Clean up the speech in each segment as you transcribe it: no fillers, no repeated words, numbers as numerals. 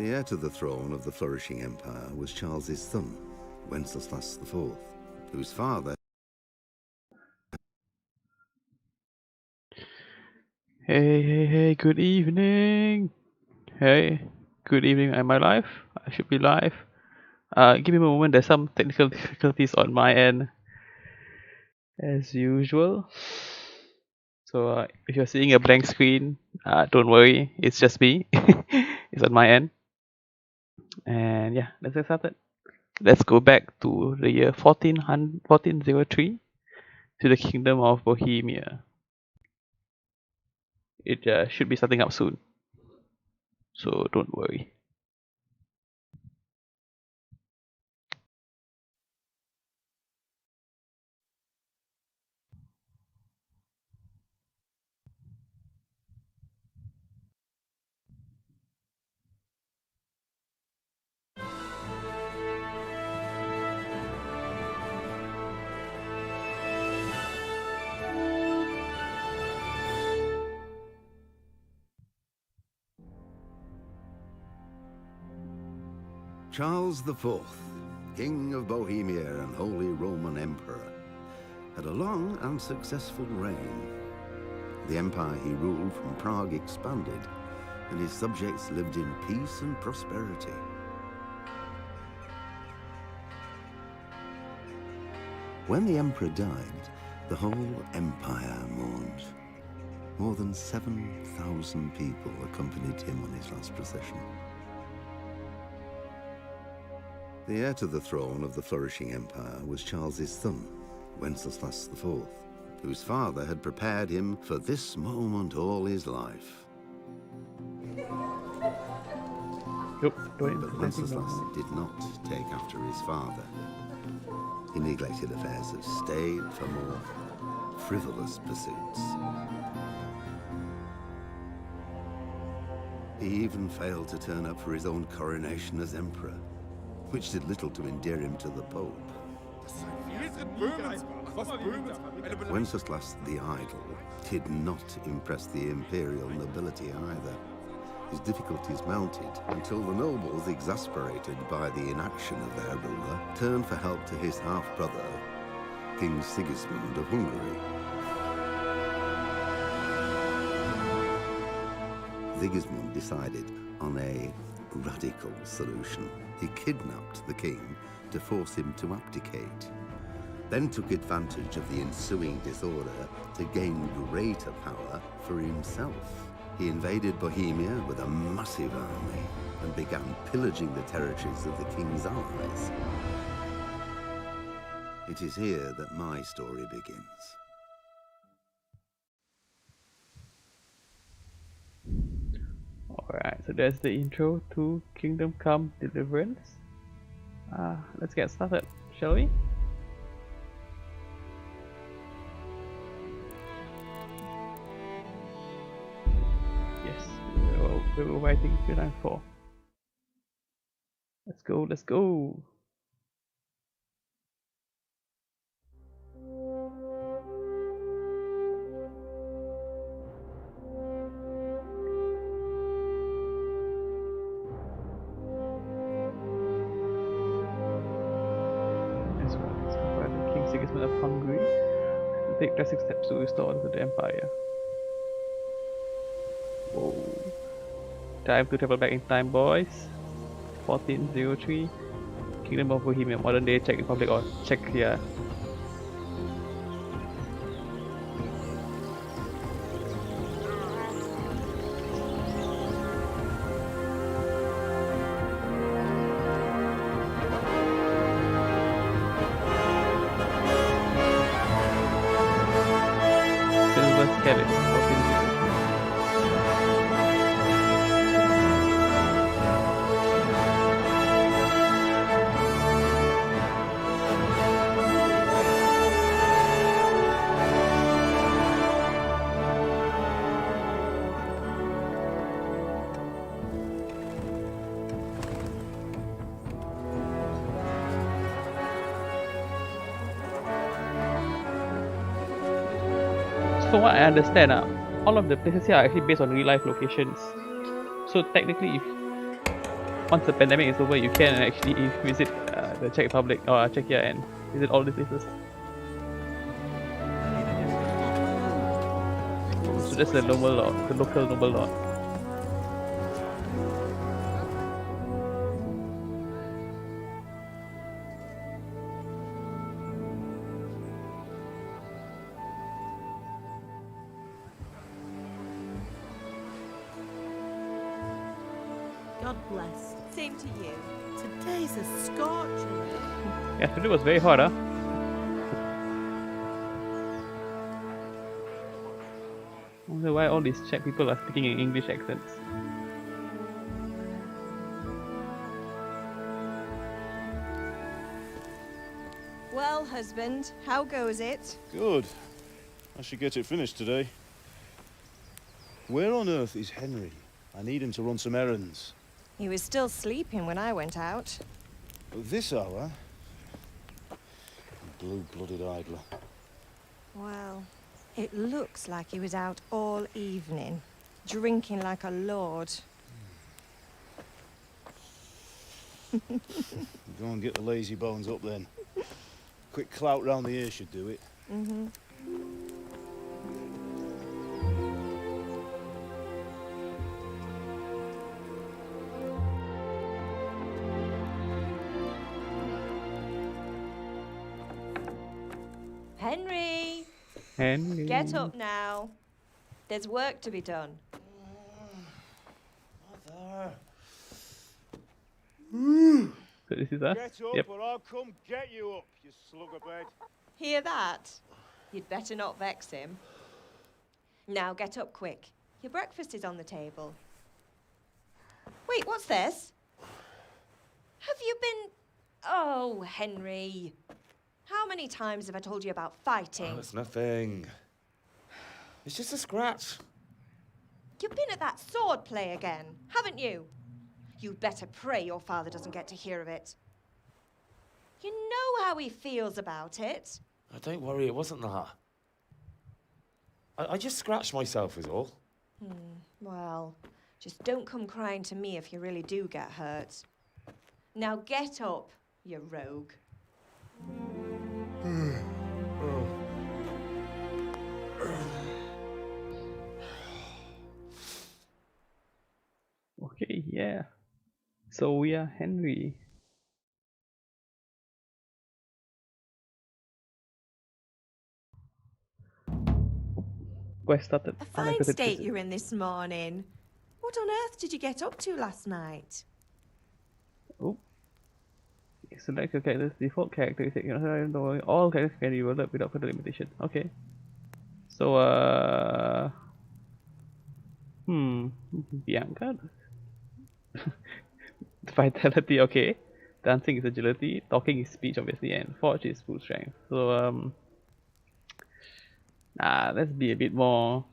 The heir to the throne of the flourishing empire was Charles's son, Wenceslas IV, whose father... Hey, good evening. Hey, good evening. Am I live? I should be live. Give me a moment. There's some technical difficulties on my end, as usual. So if you're seeing a blank screen, don't worry. It's just me. It's on my end. And yeah, let's get started. Let's go back to the year 1403 to the Kingdom of Bohemia. It should be starting up soon, so don't worry. Charles IV, King of Bohemia and Holy Roman Emperor, had a long and successful reign. The empire he ruled from Prague expanded, and his subjects lived in peace and prosperity. When the emperor died, the whole empire mourned. More than 7,000 people accompanied him on his last procession. The heir to the throne of the flourishing empire was Charles's son, Wenceslas IV, whose father had prepared him for this moment all his life. But Wenceslas did not take after his father. He neglected affairs of state for more frivolous pursuits. He even failed to turn up for his own coronation as emperor, which did little to endear him to the Pope. Wenceslas the Idle did not impress the imperial nobility either. His difficulties mounted until the nobles, exasperated by the inaction of their ruler, turned for help to his half-brother, King Sigismund of Hungary. Sigismund decided on a radical solution. He kidnapped the king to force him to abdicate, then took advantage of the ensuing disorder to gain greater power for himself. He invaded Bohemia with a massive army and began pillaging the territories of the king's allies. It is here that my story begins. Alright, so that's the intro to Kingdom Come Deliverance. Let's get started, shall we? Yes, we were waiting 294. Let's go! Sigismund of Hungary to take drastic steps to restore the empire. Whoa. Time to travel back in time, boys. 1403. Kingdom of Bohemia, modern day Czech Republic or Czechia. From what I understand, all of the places here are actually based on real life locations. So technically, once the pandemic is over, you can actually visit the Czech Republic or Czechia and visit all these places. So that's the normal law, the local noble law. God bless. Same to you. Today's a scorcher. Yeah, today was very hot, huh? I wonder why all these Czech people are speaking in English accents. Well, husband, how goes it? Good. I should get it finished today. Where on earth is Henry? I need him to run some errands. He was still sleeping when I went out. At this hour? Blue-blooded idler. Well, it looks like he was out all evening, drinking like a lord. Go and get the lazy bones up then. Quick clout round the ear should do it. Mm-hmm. Henry! Henry. Get up now. There's work to be done. Mother. So this is us? Get up Yep. or I'll come get you up, you slugabed. Hear that? You'd better not vex him. Now get up quick. Your breakfast is on the table. Wait, what's this? Have you been... Oh, Henry. How many times have I told you about fighting? Oh, it's nothing. It's just a scratch. You've been at that sword play again, haven't you? You'd better pray your father doesn't get to hear of it. You know how he feels about it. Oh, don't worry, it wasn't that. I just scratched myself is all. Well, just don't come crying to me if you really do get hurt. Now get up, you rogue. Okay, yeah. So we are Henry. Quest started. A fine state you're in this morning. What on earth did you get up to last night? Oh. Select your character's default characteristic. All characters can be developed without further limitation. Okay. So Bianca. Vitality, okay. Dancing is agility, talking is speech obviously, and forge is full strength. So let's be a bit more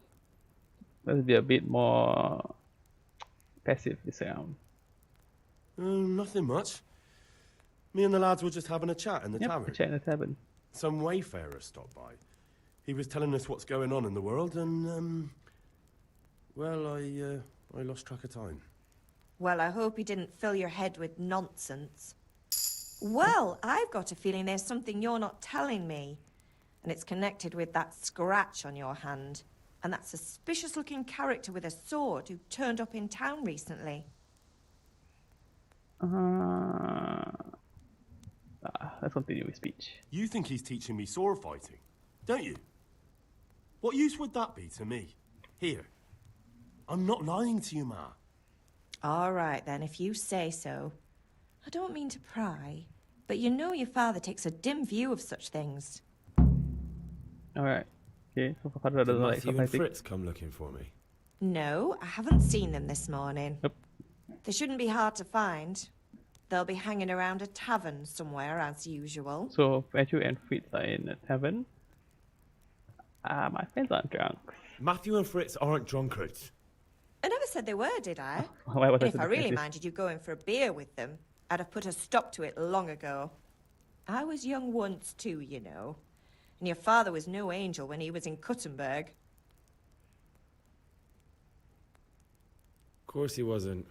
passive this round. Nothing much. Me and the lads were just having a chat in the Yep, tavern. a chat in the tavern. Some wayfarer stopped by. He was telling us what's going on in the world, and well, I lost track of time. Well, I hope he didn't fill your head with nonsense. Well, I've got a feeling there's something you're not telling me. And it's connected with that scratch on your hand. And that suspicious-looking character with a sword who turned up in town recently. Let's continue with speech. You think he's teaching me sword fighting, don't you? What use would that be to me? Here. I'm not lying to you, Ma. All right, then, if you say so. I don't mean to pry, but you know your father takes a dim view of such things. Alright. Okay, so father doesn't like Matthew and fighting. Fritz come looking for me. No, I haven't seen them this morning. Nope. They shouldn't be hard to find. They'll be hanging around a tavern somewhere, as usual. So Matthew and Fritz are in a tavern. My friends aren't drunk. Matthew and Fritz aren't drunkards. I never said they were, did I? Why was And that if so I really defensive? minded you going for a beer with them, I'd have put a stop to it long ago. I was young once too, you know. And your father was no angel when he was in Kuttenberg. Of course he wasn't.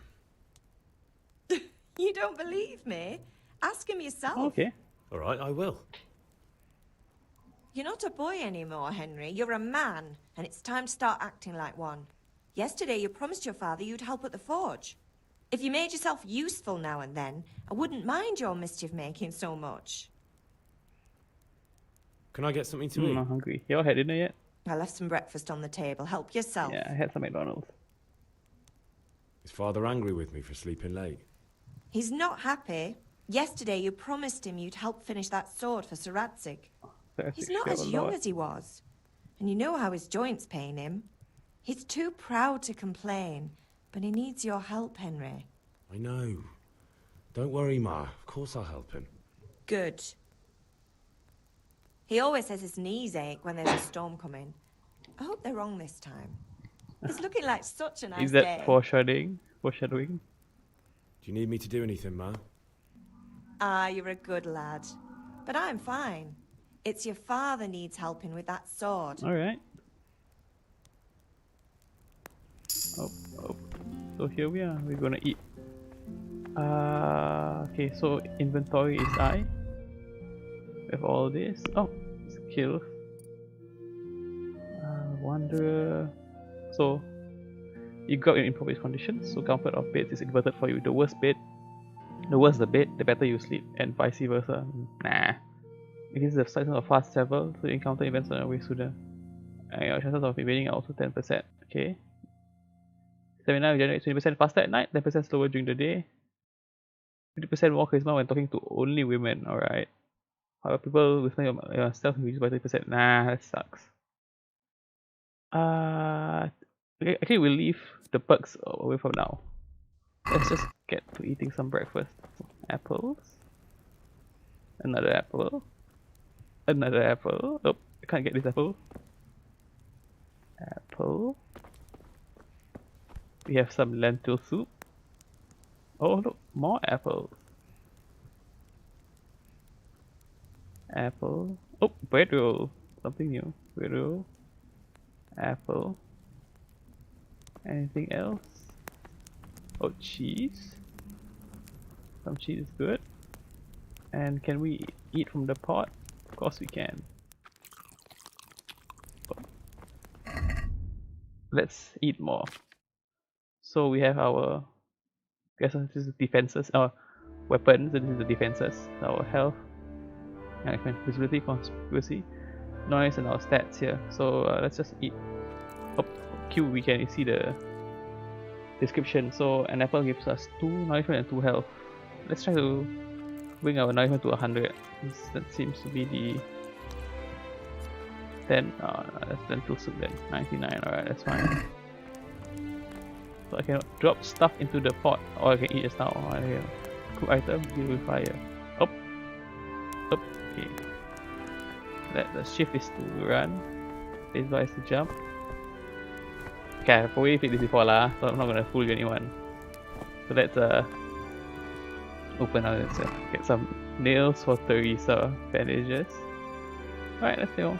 don't believe me? Ask him yourself. Okay. All right, I will. You're not a boy anymore, Henry. You're a man, and it's time to start acting like one. Yesterday you promised your father you'd help at the forge. If you made yourself useful now and then, I wouldn't mind your mischief-making so much. Can I get something to eat? I'm hungry. You all had dinner yet? I left some breakfast on the table. Help yourself. Yeah, I had some McDonald's. Is Father angry with me for sleeping late? He's not happy. Yesterday you promised him you'd help finish that sword for Sir Radzig. He's not as young as he was. And you know how his joints pain him. He's too proud to complain, but he needs your help, Henry. I know. Don't worry, Ma. Of course I'll help him. Good. He always says his knees ache when there's a storm coming. I hope they're wrong this time. It's looking like such a nice Is that day. foreshadowing? Foreshadowing? Do you need me to do anything, Ma? Ah, you're a good lad. But I'm fine. It's your father needs helping with that sword. Alright. Oh. So here we are. We're gonna eat. Okay, so inventory is I. With all this. Oh, skills. Wanderer. So, you got in improvised conditions. So, comfort of beds is inverted for you. The worse the bed, the better you sleep, and vice versa. Nah. It is the size of fast travel, so you encounter events on your way sooner. And your chances of evading are also 10%. Okay. Stamina generates 20% faster at night, 10% slower during the day. 50% more charisma when talking to only women. Alright. However, people with your stealth reduced by 30%. Nah, that sucks. Okay, we'll leave the perks away from now. Let's just get to eating some breakfast. Apples. Another apple. Another apple. Oh, I can't get this apple. Apple. We have some lentil soup. Oh look, more apples. Apple. Oh, bread roll. Something new. Bread roll. Apple. Anything else? Oh, cheese. Some cheese is good. And can we eat from the pot? Of course we can. Oh. Let's eat more. So we have our, I guess this is defenses, our weapons, and this is the defenses, our health, visibility, conspiracy, noise, and our stats here. So let's just eat. Oh, Q, we can see the description. So an apple gives us 2 nourishment and 2 health. Let's try to bring our nourishment to 100. That seems to be the 10. That's lentil soup then. 99. Alright, that's fine. So I can drop stuff into the pot, or I can eat just now. Cook item, deal with fire. Up. Okay. The shift is to run. Phase bar is to jump. Okay, I've already played this before lah, so I'm not gonna fool anyone. So let's open up. Let's get some nails for Teresa. Bandages. Alright, let's go.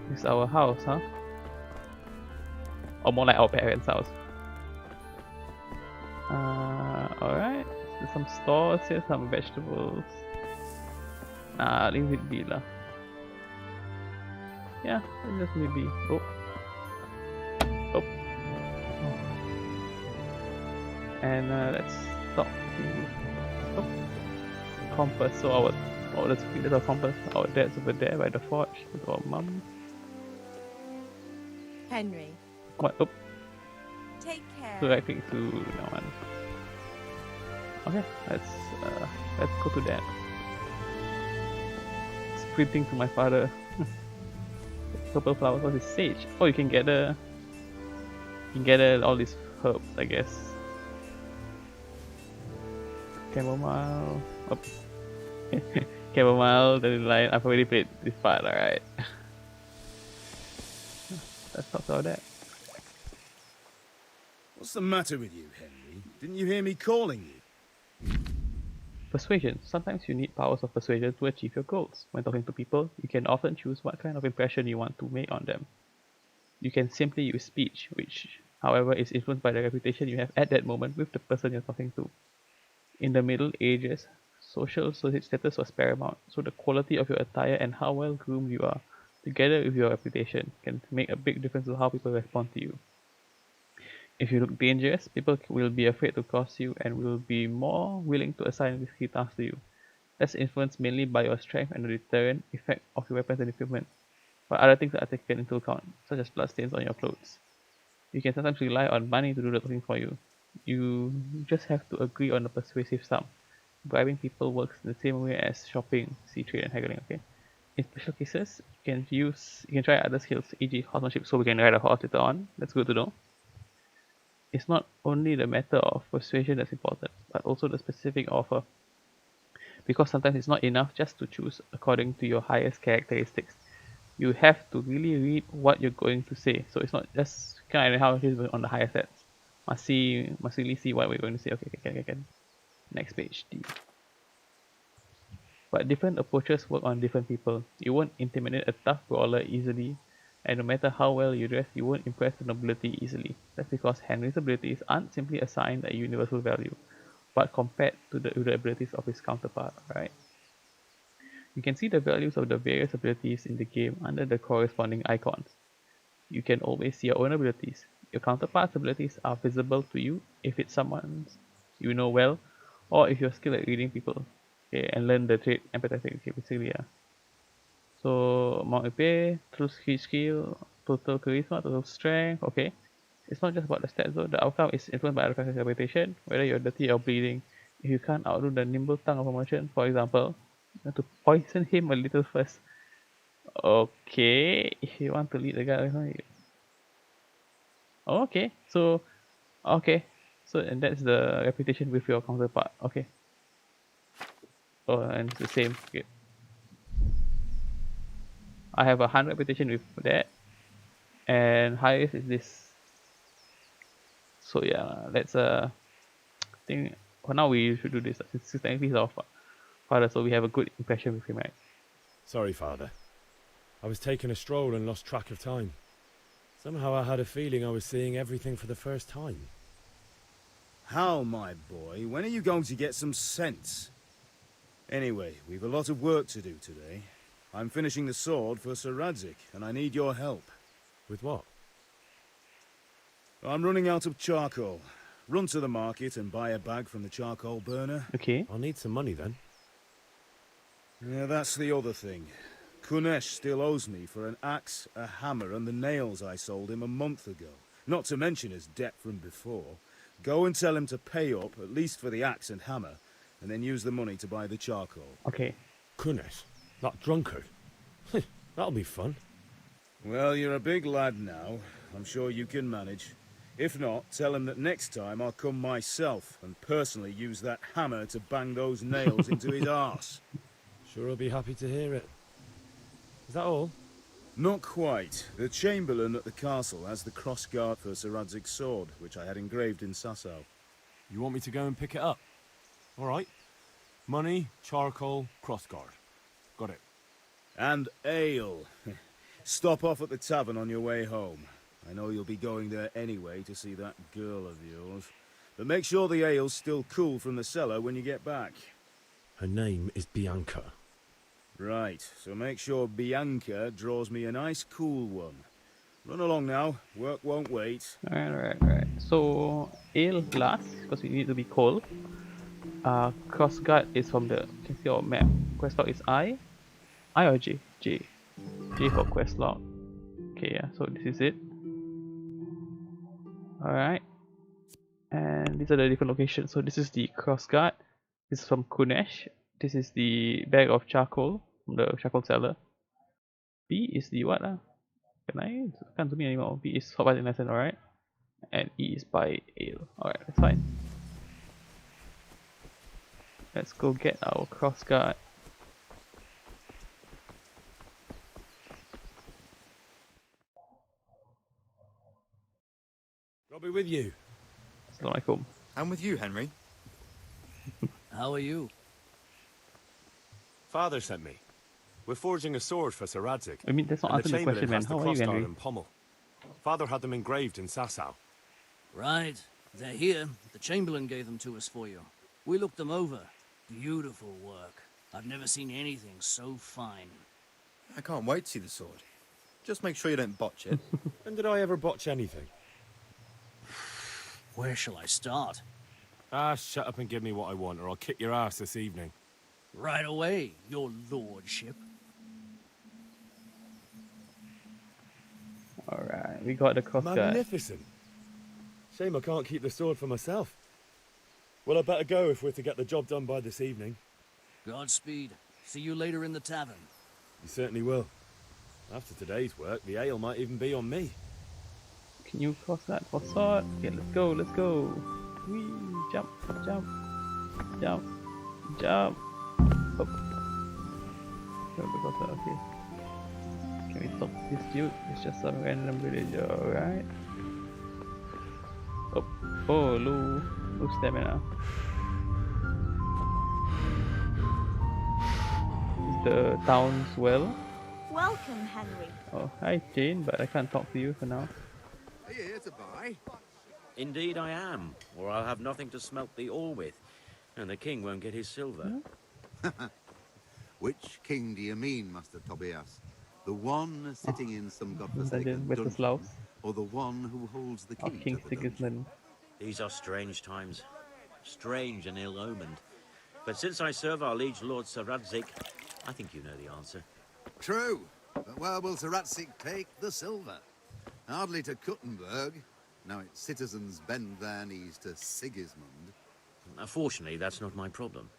This is our house, huh? Or more like our parents' house. Alright. There's some stores here, some vegetables. Nah, leave it be lah. Yeah, let's just leave it be. Oh. And let's talk to compass. So that's our compass. Our dad's over there by the forge with our mum. Henry, What? Oh, take care. so I click to that one. Okay, let's go to that. Sprinting to my father. Purple flowers. What is sage? Oh, you can gather all these herbs, I guess. Chamomile. Oh. Chamomile, dandelion. I've already played this part, alright. Let's talk about that. What's the matter with you, Henry? Didn't you hear me calling you? Persuasion. Sometimes you need powers of persuasion to achieve your goals. When talking to people, you can often choose what kind of impression you want to make on them. You can simply use speech, which however, is influenced by the reputation you have at that moment with the person you're talking to. In the Middle Ages, social status was paramount, so the quality of your attire and how well groomed you are, together with your reputation, can make a big difference to how people respond to you. If you look dangerous, people will be afraid to cross you and will be more willing to assign risky tasks to you. That's influenced mainly by your strength and the deterrent effect of your weapons and equipment, but other things are taken into account, such as bloodstains on your clothes. You can sometimes rely on money to do the talking for you. You just have to agree on a persuasive sum. Bribing people works in the same way as shopping, see trade and haggling, okay? In special cases, you can try other skills, e.g. horsemanship, so we can ride a horse later on. That's good to know. It's not only the matter of persuasion that's important, but also the specific offer. Because sometimes it's not enough just to choose according to your highest characteristics. You have to really read what you're going to say. So it's not just kind of how it is on the higher sets. Must really see what we're going to say. Okay. Next page, D. But different approaches work on different people. You won't intimidate a tough brawler easily, and no matter how well you dress, you won't impress the nobility easily. That's because Henry's abilities aren't simply assigned a universal value, but compared to the abilities of his counterpart, right? You can see the values of the various abilities in the game under the corresponding icons. You can always see your own abilities. Your counterpart's abilities are visible to you if it's someone you know well, or if you're skilled at reading people, okay, and learn the trait empathetic, okay, basically, yeah. So, Mount EP, true skill, total charisma, total strength, okay. It's not just about the stats though, the outcome is influenced by other factors of reputation, whether you're dirty or bleeding. If you can't outdo the nimble tongue of a merchant, for example, you have to poison him a little first. Okay, if you want to lead the guy, okay, so and that's the reputation with your counterpart. Okay. Oh, and it's the same. Okay. I have 100 reputation with that, and highest is this. So yeah, let's think for now we should do this since technically he's our father, so we have a good impression with him, right? Sorry, Father. I was taking a stroll and lost track of time. Somehow I had a feeling I was seeing everything for the first time. How, my boy? When are you going to get some sense? Anyway, we've a lot of work to do today. I'm finishing the sword for Sir Radzig, and I need your help. With what? I'm running out of charcoal. Run to the market and buy a bag from the charcoal burner. Okay. I'll need some money then. Yeah, that's the other thing. Kunesh still owes me for an axe, a hammer, and the nails I sold him a month ago. Not to mention his debt from before. Go and tell him to pay up, at least for the axe and hammer, and then use the money to buy the charcoal. Okay. Kunesh? That drunkard? That'll be fun. Well, you're a big lad now. I'm sure you can manage. If not, tell him that next time I'll come myself and personally use that hammer to bang those nails into his arse. Sure, I'll be happy to hear it. Is that all? Not quite. The Chamberlain at the castle has the crossguard for Sir Radzig's sword, which I had engraved in Sasau. You want me to go and pick it up? All right. Money, charcoal, crossguard. Got it. And ale. Stop off at the tavern on your way home. I know you'll be going there anyway to see that girl of yours. But make sure the ale's still cool from the cellar when you get back. Her name is Bianca. Right, so make sure Bianca draws me a nice cool one. Run along now, work won't wait. Alright. So, ale last, because we need to be cold. Crossguard is from the, you can see our map. Quest log is I or J? J for quest log. Okay, yeah, so this is it. Alright. And these are the different locations. So this is the crossguard. This is from Kunesh. This is the bag of charcoal from the charcoal seller. B is the what? Can't zoom in anymore. B is for in lesson, alright. And E is by ale. Alright, that's fine. Let's go get our crossguard. I'll be with you. Assalamualaikum. I'm with you, Henry. How are you? Father sent me. We're forging a sword for Sir Radzig. I mean, that's not and the answering the Chamberlain question, man. has the How are you, crossguard Henry? and pommel. Father had them engraved in Sasau. Right. They're here. The Chamberlain gave them to us for you. We looked them over. Beautiful work. I've never seen anything so fine. I can't wait to see the sword. Just make sure you don't botch it. When did I ever botch anything? Where shall I start? Ah, shut up and give me what I want, or I'll kick your ass this evening. Right away, your lordship. Alright, we got the crossguard. Magnificent. Shame I can't keep the sword for myself. Well, I better go if we're to get the job done by this evening. Godspeed. See you later in the tavern. You certainly will. After today's work, the ale might even be on me. Can you cross that for sword? Okay, let's go, let's go. Whee, jump, jump, jump, jump. Up. Okay. Can we stop this dude? It's just some random villager, alright? Oh, low stamina. Is the town's well? Welcome, Henry. Oh, hi Jane, but I can't talk to you for now. Are you here to buy? Indeed I am, or I'll have nothing to smelt the ore with, and the king won't get his silver. Which king do you mean, Master Tobias? The one sitting in some godforsaken with the dungeon, sloughs. or the one who holds the key Of King to the dungeon? Sigismund. These are strange times, strange and ill-omened. But since I serve our liege lord Sir Radzik, I think you know the answer. True, but where will Sir Ratzik take the silver? Hardly to Kuttenberg. Now its citizens bend their knees to Sigismund. Fortunately, that's not my problem.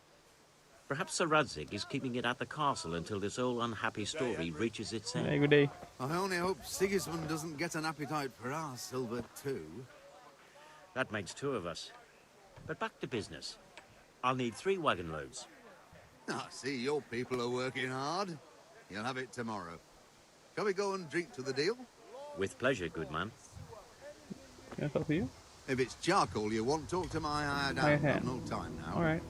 Perhaps Sir Radzik is keeping it at the castle until this old unhappy story reaches its Hey, end. good day. I only hope Sigismund doesn't get an appetite for our silver too. That makes two of us. But back to business. I'll need 3 wagon loads. I see your people are working hard. You'll have it tomorrow. Shall we go and drink to the deal? With pleasure, good man. Can I talk to you? If it's charcoal you want, talk to my hired My hand. I've hand. no time now. Alright.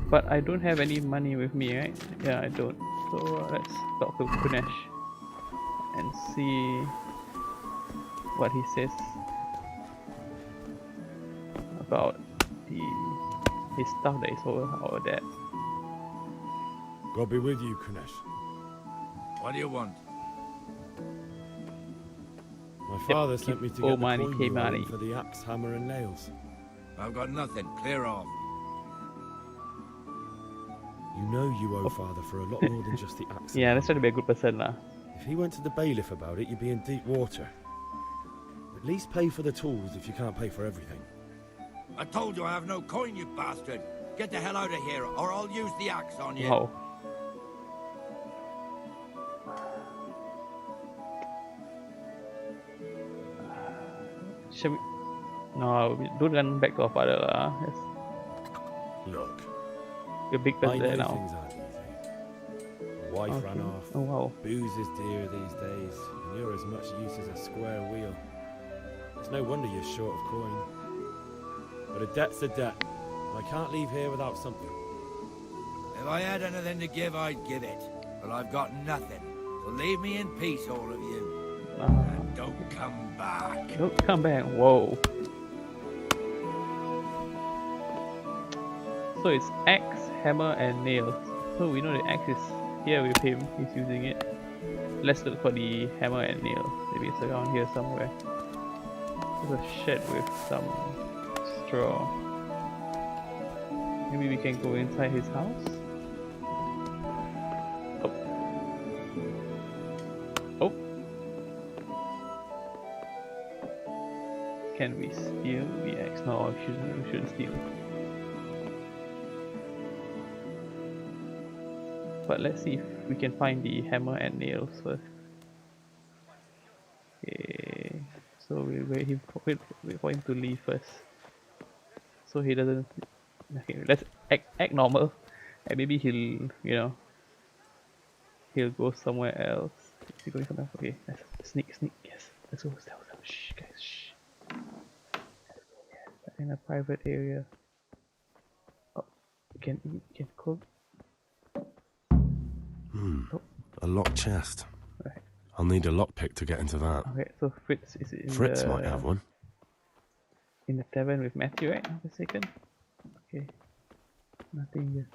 But I don't have any money with me, right? Yeah, I don't. So let's talk to Kunesh and see what he says about his stuff that is over there. God be with you, Kunesh. What do you want? My father sent me to get the money, coin key you owe him money. for the axe, hammer and nails. I've got nothing. Clear off. You know you owe father for a lot more than just the axe. Yeah, let's try to be a good person lah. If he went to the bailiff about it, you'd be in deep water. At least pay for the tools if you can't pay for everything. I told you I have no coin, you bastard. Get the hell out of here, or I'll use the axe on you. Wow. Shall we? No, we don't run back to our father lah. Look, We're big I person know there now. things aren't easy. My wife ran off. Oh wow. Booze is dear these days, and you're as much use as a square wheel. It's no wonder you're short of coin. But a debt's a debt. I can't leave here without something. If I had anything to give, I'd give it. But I've got nothing. So leave me in peace, all of you. And don't come back. Don't come back. Whoa. So it's axe, hammer, and nails. So we know the axe is here with him. He's using it. Let's look for the hammer and nail. Maybe it's around here somewhere. There's a shed with some straw. Maybe we can go inside his house. Oh. Oh. Can we steal the axe? No, we shouldn't steal. But let's see if we can find the hammer and nails first. Okay, so we wait for him to leave first, so he doesn't. Okay, let's act normal, and maybe he'll go somewhere else. Is he going somewhere? Okay, let's sneak. Yes, let's go. Stealth. Shh, guys. Shh. Let's go. Yes, in a private area. Oh, we can cook. A locked chest. Right. I'll need a lockpick to get into that. Okay, so Fritz is in Fritz the, might have one. in the tavern with Matthew, right? Not mistaken. Okay. Nothing here.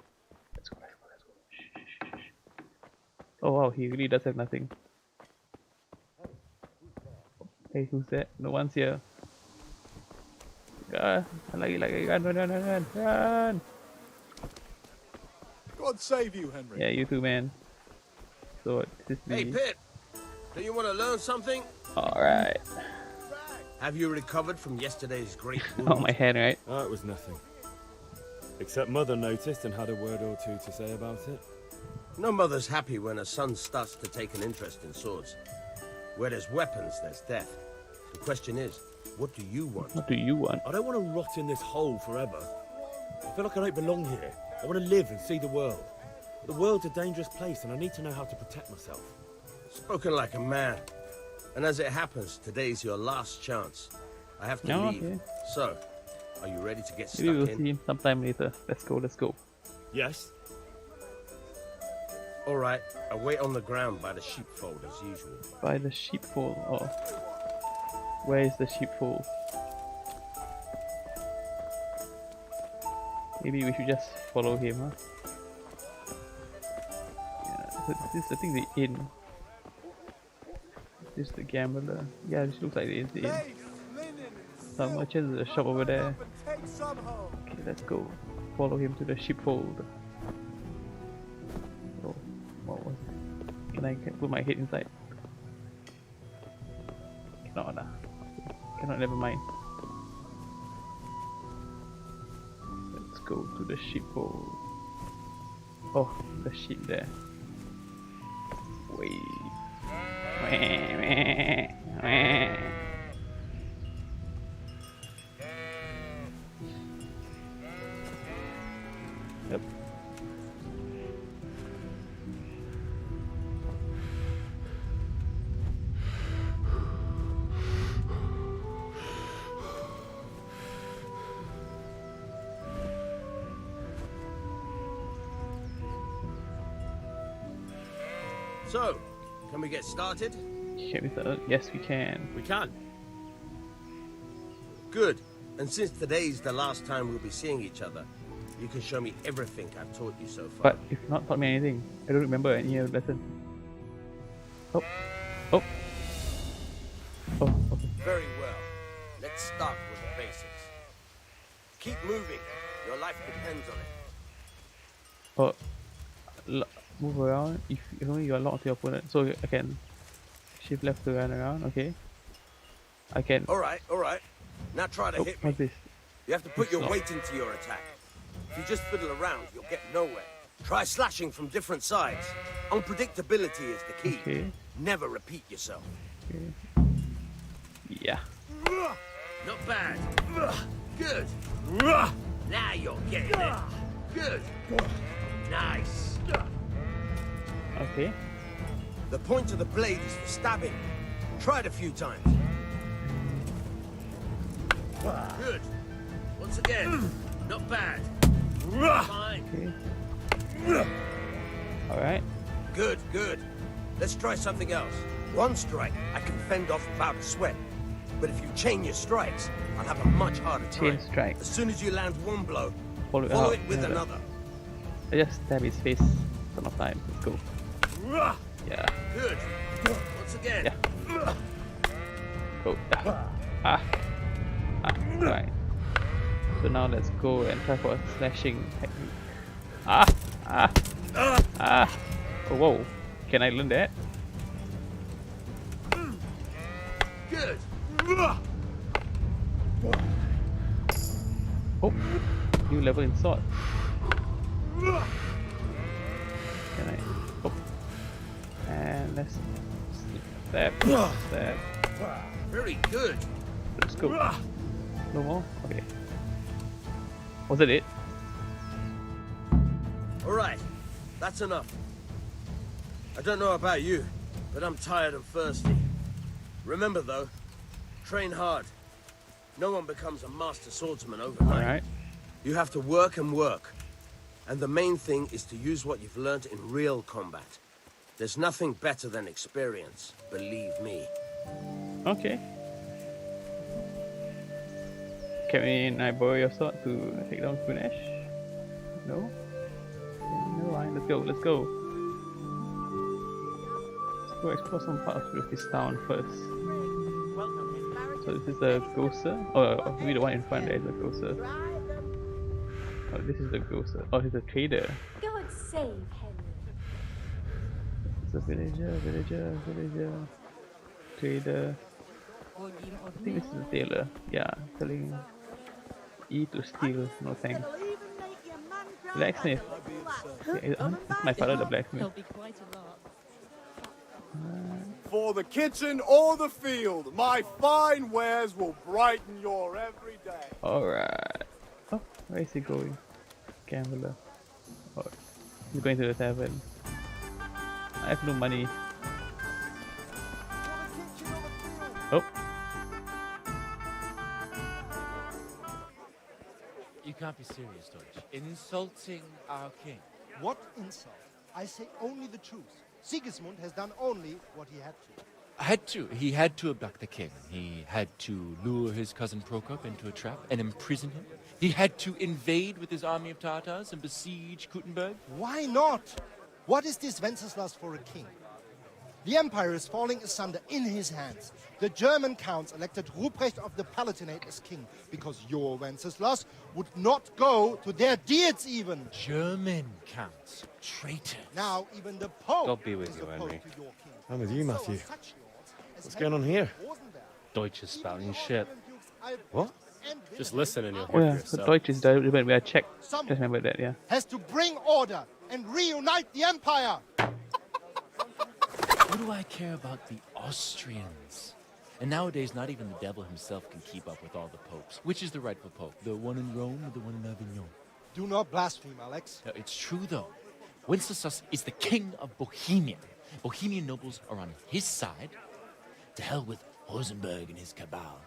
Let's go, let's go, let's go. Shh, shh, shh, shh. Oh wow, he really does have nothing. Hey, who's that? No one's here. Run! Run! God save you, Henry. Yeah, you too, man. So, this is me. Hey, Pip! Do you want to learn something? Alright. Have you recovered from yesterday's great wound? Oh, my hand, right? Oh, it was nothing. Except Mother noticed and had a word or two to say about it. No mother's happy when her son starts to take an interest in swords. Where there's weapons, there's death. The question is, what do you want? What do you want? I don't want to rot in this hole forever. I feel like I don't belong here. I want to live and see the world. The world's a dangerous place and I need to know how to protect myself. Spoken like a man. And as it happens, today's your last chance. I have to leave. Okay. So, are you ready to get stuck Maybe we'll in? see him sometime later. Let's go, let's go. Yes? Alright, I wait on the ground by the sheepfold as usual. By the sheepfold. Oh. Where is the sheepfold? Maybe we should just follow him, huh? Yeah, so this is, I think, the inn. This is the gambler. Yeah, this looks like the inn. Some merchants, there's a shop over there. Okay, let's go. Follow him to the sheepfold. Oh, what was it? Can I put my head inside? Cannot, cannot, never mind. Let's go to the sheepfold. Oh, the sheep there. Wait. Yep. So, can we get started? Can we start? Yes, we can. We can. Good. And since today's the last time we'll be seeing each other, you can show me everything I've taught you so far. But if not taught me anything, I don't remember any other lesson. Oh. Oh. Oh, okay. Very well. Let's start with the basics. Keep moving. Your life depends on it. Oh. Move around if only you are locked to your opponent. So I can shift left to run around, okay? I can. Alright. Now try to hit me. What's this? You have to put your weight into your attack. If you just fiddle around, you'll get nowhere. Try slashing from different sides. Unpredictability is the key. Okay. Never repeat yourself. Okay. Yeah. Not bad. Good. Now you're getting it. Good. Nice. Okay. The point of the blade is for stabbing. Try it a few times. Good. Once again. Not bad. Fine. Okay. Alright. Good. Let's try something else. One strike, I can fend off without a sweat. But if you chain your strikes, I'll have a much harder time. Chain strike. As soon as you land one blow, Follow it with another. I just stab his face some of time. Let's go. Yeah. Good. Once again. Yeah. Go. Right. So now let's go and try for a slashing technique. Oh, whoa. Can I learn that? Good. Oh, new level in sword. Can I? Oh, and let's stab. Very good. Let's go. No more. Okay. Was that it? All right. That's enough. I don't know about you, but I'm tired and thirsty. Remember though, train hard. No one becomes a master swordsman overnight. Alright. You have to work and work. And the main thing is to use what you've learned in real combat. There's nothing better than experience, believe me. Okay. Can I borrow your sword to take down Kunesh? No? Never mind, let's go. Let's go explore some parts of this town first. So this is the grocer. Oh, we the one in front there is the grocer. Oh, this is the grocer. Oh, he's a trader. God save Henry. It's a villager, trader. I think this is a tailor. Yeah, selling E to steal, no thanks. Blacksmith. Yeah, it's my father, the blacksmith. For the kitchen or the field, my fine wares will brighten your every day. Alright. Oh, where is he going? Gambler. Oh, he's going to the tavern. I have no money. Oh. You can't be serious, Deutsch. Insulting our king. What insult? I say only the truth. Sigismund has done only what he had to. He had to abduct the king. He had to lure his cousin Prokop into a trap and imprison him. He had to invade with his army of Tatars and besiege Kuttenberg. Why not? What is this Wenceslas for a king? The empire is falling asunder in his hands. The German counts elected Ruprecht of the Palatinate as king because your Wenceslas would not go to their deeds even. German counts. Traitors. Now even the Pope God be with is you, opposed Henry. to your king. I'm with you, Matthew. What's going on here? Deutsch is spouting shit. What? Just listen and you'll Oh hear yeah, for so yourself. Deutsch is when we are Czech. Just remember that, yeah. Has to bring order and reunite the empire. What do I care about the Austrians? And nowadays, not even the devil himself can keep up with all the popes. Which is the rightful pope? The one in Rome or the one in Avignon? Do not blaspheme, Alex. No, it's true, though. Wenceslas is the king of Bohemia. Bohemian nobles are on his side. To hell with Rosenberg and his cabal.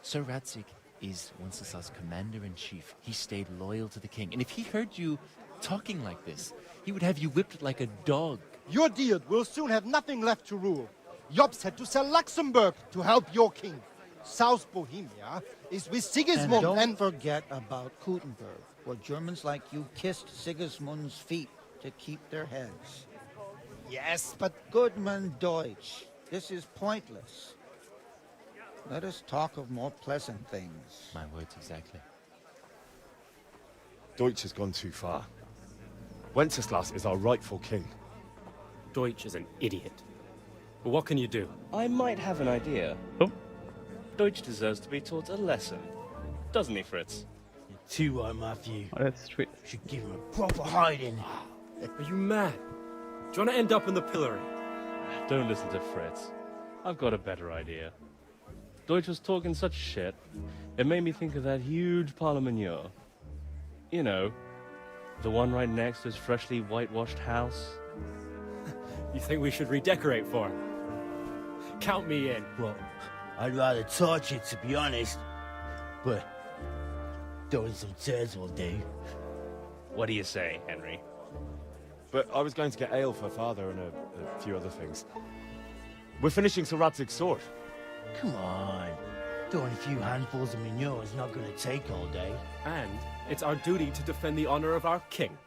Sir Radzik is Wenceslas' commander-in-chief. He stayed loyal to the king. And if he heard you talking like this, he would have you whipped like a dog. Your deed will soon have nothing left to rule. Jobst had to sell Luxembourg to help your king. South Bohemia is with Sigismund and don't forget about Kuttenberg, where Germans like you kissed Sigismund's feet to keep their heads. Yes, but... Goodman Deutsch, this is pointless. Let us talk of more pleasant things. My words exactly. Deutsch has gone too far. Wenceslas is our rightful king. Deutsch is an idiot. But what can you do? I might have an idea. Oh. Deutsch deserves to be taught a lesson. Doesn't he, Fritz? You're too right, Matthew. Oh, that's straight. Should give him a proper hiding. Are you mad? Do you want to end up in the pillory? Don't listen to Fritz. I've got a better idea. Deutsch was talking such shit, it made me think of that huge parliament. You know, the one right next to his freshly whitewashed house. You think we should redecorate for him? Count me in. Well, I'd rather torch it, to be honest. But throwing some turds will do. What do you say, Henry? But I was going to get ale for father and a few other things. We're finishing Sir Radzig's sword. Come on. Throwing a few handfuls of manure is not going to take all day. And it's our duty to defend the honor of our king.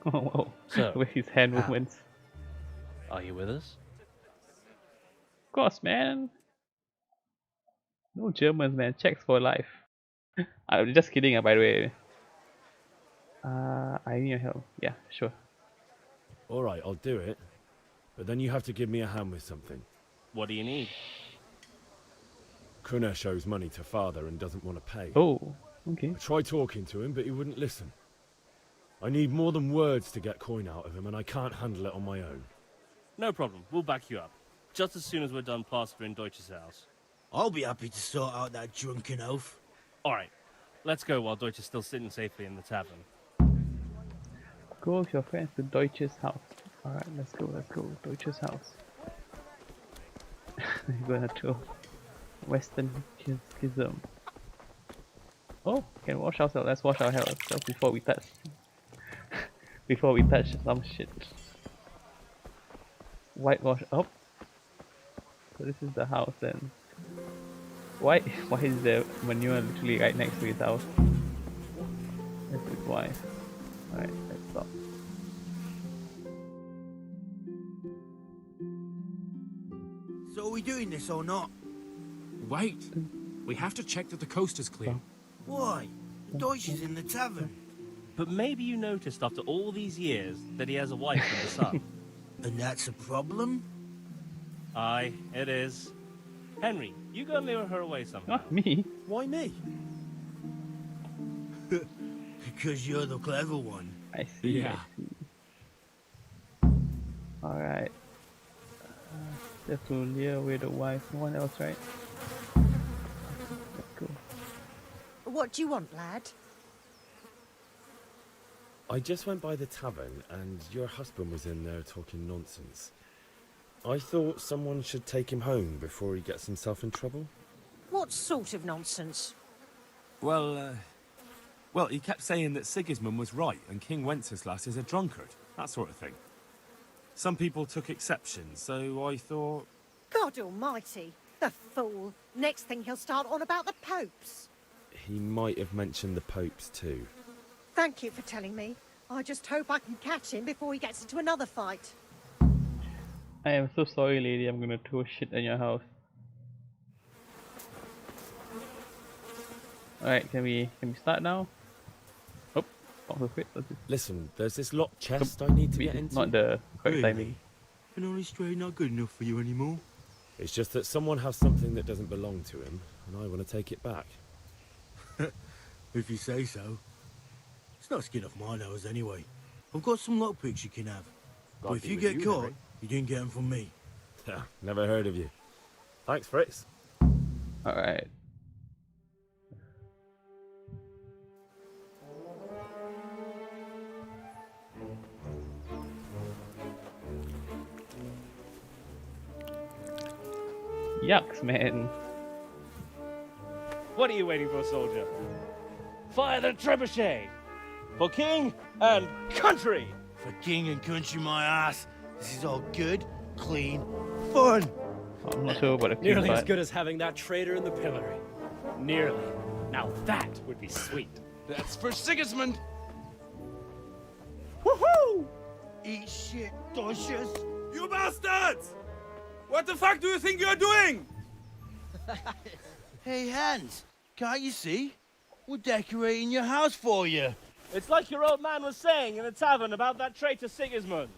Oh, wow. So, with his hand movements. Are you with us? Of course, man. No Germans, man. Czechs for life. I'm just kidding, by the way. I need your help. Yeah, sure. Alright, I'll do it. But then you have to give me a hand with something. What do you need? Kunesh owes money to father and doesn't want to pay. Oh, okay. I tried talking to him, but he wouldn't listen. I need more than words to get coin out of him, and I can't handle it on my own. No problem. We'll back you up. Just as soon as we're done plastering Deutsch's house. I'll be happy to sort out that drunken oaf. Alright. Let's go while Deutsch is still sitting safely in the tavern. Go with your friends to Deutsch's house. Alright, let's go. Deutsch's house. We're gonna do Western schism. Oh, can wash ourselves. Let's wash our health before we touch. Before we touch some shit. Whitewash up. So this is the house then. Why is the manure literally right next to his house? That's his wife. Alright, let's stop. So are we doing this or not? Wait. We have to check that the coast is clear. Why? Deutsch is in the tavern. But maybe you noticed after all these years that he has a wife and a son. And that's a problem? Aye, it is. Henry, you go lure her away somehow. Not me. Why me? Because you're the clever one. I see. Yeah. Alright. Just to lure away the wife. No one else, right? Let's go. What do you want, lad? I just went by the tavern and your husband was in there talking nonsense. I thought someone should take him home before he gets himself in trouble. What sort of nonsense? Well, he kept saying that Sigismund was right and King Wenceslas is a drunkard. That sort of thing. Some people took exception, so I thought... God almighty, the fool. Next thing he'll start on about the popes. He might have mentioned the popes too. Thank you for telling me. I just hope I can catch him before he gets into another fight. I am so sorry, lady. I'm gonna throw shit in your house. Alright, can we start now? Oh, Listen, there's this locked chest I need to get into. Not the correct timing. An honest trade not good enough for you anymore? It's just that someone has something that doesn't belong to him, and I want to take it back. If you say so. It's not skin off my nose anyway. I've got some lockpicks you can have. But if you get caught, you didn't get them from me. Never heard of you. Thanks, Fritz. Alright. Yucks, man. What are you waiting for, soldier? Fire the trebuchet! For king and country! For king and country, my ass. This is all good, clean, fun. I'm not sure about a Nearly as good as having that traitor in the pillory. Nearly. Now that would be sweet. That's for Sigismund. Woohoo! Eat shit, Deutsches. You bastards! What the fuck do you think you're doing? Hey, Hans, can't you see? We're decorating your house for you. It's like your old man was saying in the tavern about that traitor Sigismund.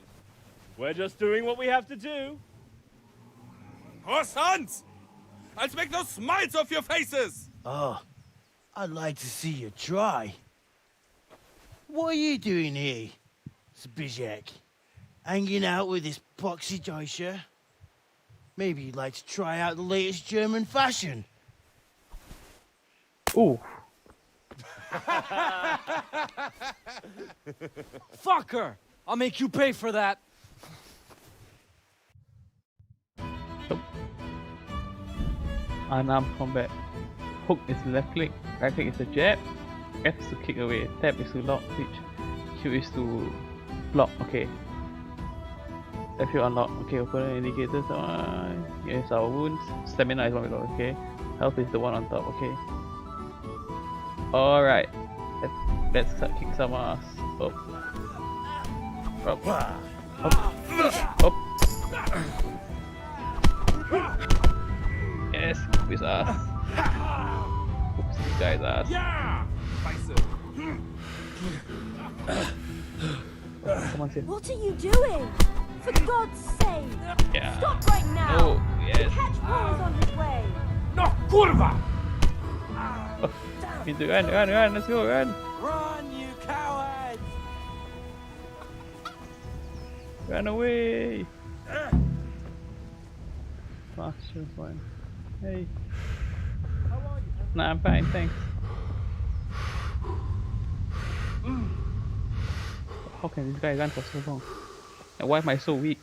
We're just doing what we have to do. Oh, sons! I'll make those smiles off your faces! Oh, I'd like to see you try. What are you doing here, Zbigniew? Hanging out with this poxy Deutscher? Maybe you'd like to try out the latest German fashion. Ooh. Fuck her! I'll make you pay for that. Unarmed combat. Hook is left click, right click is a jab, F is to kick away, tab is to lock, switch, Q is to block, okay. F you unlock, okay, open indicators, here's our wounds, stamina is one below, okay. Health is the one on top, okay. Alright, let's start kick some ass. Up. Up. Up. Up. Yes, whoop his ass. Whoops, this guy's ass. Yeah! Come on, Sid. What are you doing? For God's sake! Yeah. Stop right now! Oh, yes. The catch Paul's on his way! No, kurva! Oh, we need to run, let's go, run! Run, you cowards! Run away! Fuck, sure, fine. Hey. Nah, I'm fine, thanks. How can this guy run for so long? And why am I so weak?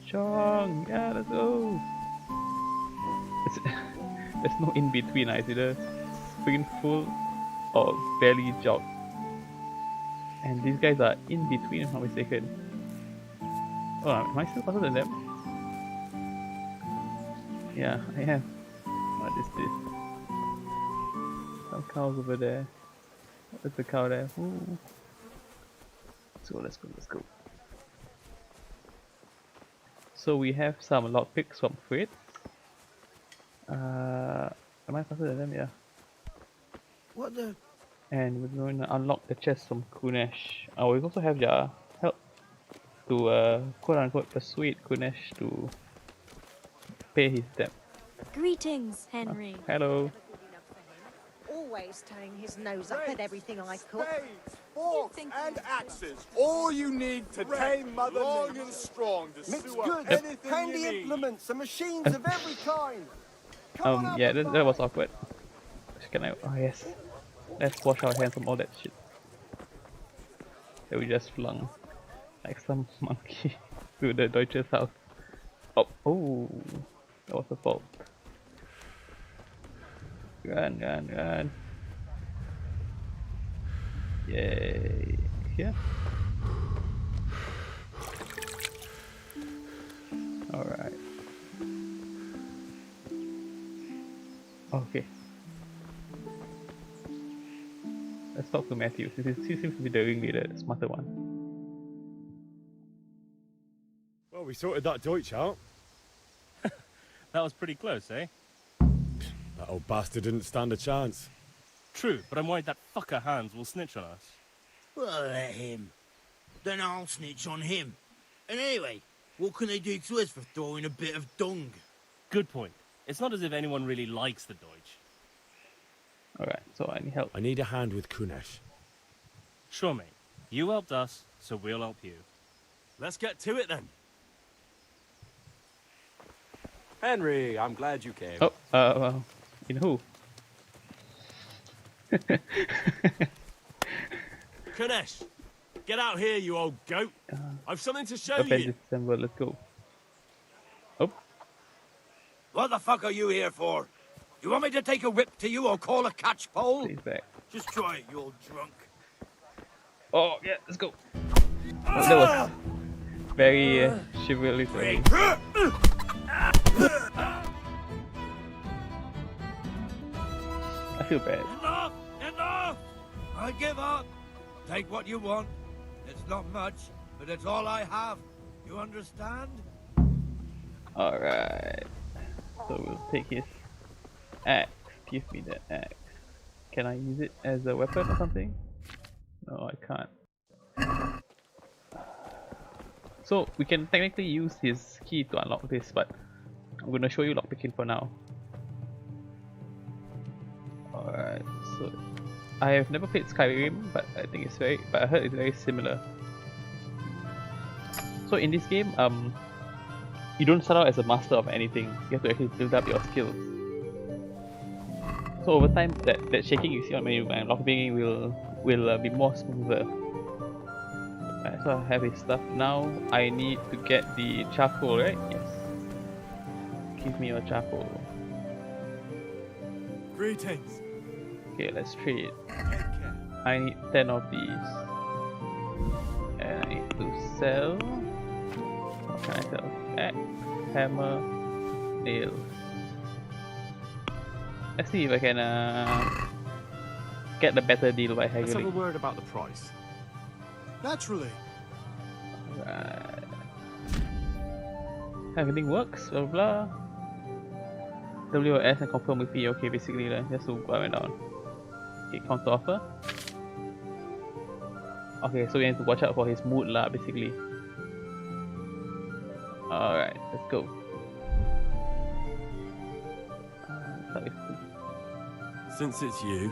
Chong! Yeah, let's go! There's no in between, it's either freaking full or barely jog. And these guys are in between, if I'm not mistaken. Oh, am I still faster than them? Yeah, I am. What is this? Some cows over there. What is the cow there? Ooh. Let's go. So we have some lockpicks from Fritz. Am I faster than them? Yeah. What the? And we're going to unlock the chest from Kunesh. We also have their help to quote unquote persuade Kunesh to pay his debt. Greetings, Henry. Hello. Always turning his nose up at everything I cook. Spades, forks, and axes. All you need to tame Mother Long and strong to Mixed sew up goods, anything handy you need. implements, and machines of every kind. Yeah, that was awkward. Can I? Oh yes. Let's wash our hands from all that shit that we just flung like some monkey to the Deutscher's house. Oh, that was a fault. Run. Yay. Here. Alright. Okay. Let's talk to Matthew. He seems to be the ringleader, the smarter one. Well, we sorted that Deutsch out. That was pretty close, eh? That old bastard didn't stand a chance. True, but I'm worried that fucker Hans will snitch on us. Well, let him. Then I'll snitch on him. And anyway, what can they do to us for throwing a bit of dung? Good point. It's not as if anyone really likes the Deutsch. Alright, so I need help. I need a hand with Kunesh. Sure, mate. You helped us, so we'll help you. Let's get to it then. Henry, I'm glad you came. Oh, well, in who? Kunesh, get out here, you old goat. I've something to show you. December, let's go. Oh. What the fuck are you here for? You want me to take a whip to you or call a catch pole? He's back. Just try it, you old drunk. Oh, yeah, let's go. Oh, that was very chivalrous. I feel bad. Enough! I give up. Take what you want. It's not much, but it's all I have. You understand? Alright. So we'll take his axe. Give me the axe. Can I use it as a weapon or something? No, I can't. So we can technically use his key to unlock this, but I'm gonna show you lockpicking for now. Alright, so I have never played Skyrim, but I think I heard it's very similar. So in this game, you don't start out as a master of anything. You have to actually build up your skills. So over time, that shaking you see on menu and lockpicking will be more smoother. Alright, so I have his stuff now. I need to get the charcoal, right? Yes. Give me your charcoal. Greetings. Okay, let's trade. I need 10 of these. And I need to sell. What can I sell? Axe, hammer, nails. Let's see if I can get the better deal by Let's have a haggling. word about the price. Naturally. Right. Haggling works, blah blah. WS and confirm with P. Okay, basically just to go up and down. Okay, counter offer. Okay, so we need to watch out for his mood lah, basically. Alright, let's go. Start with two. Since it's you.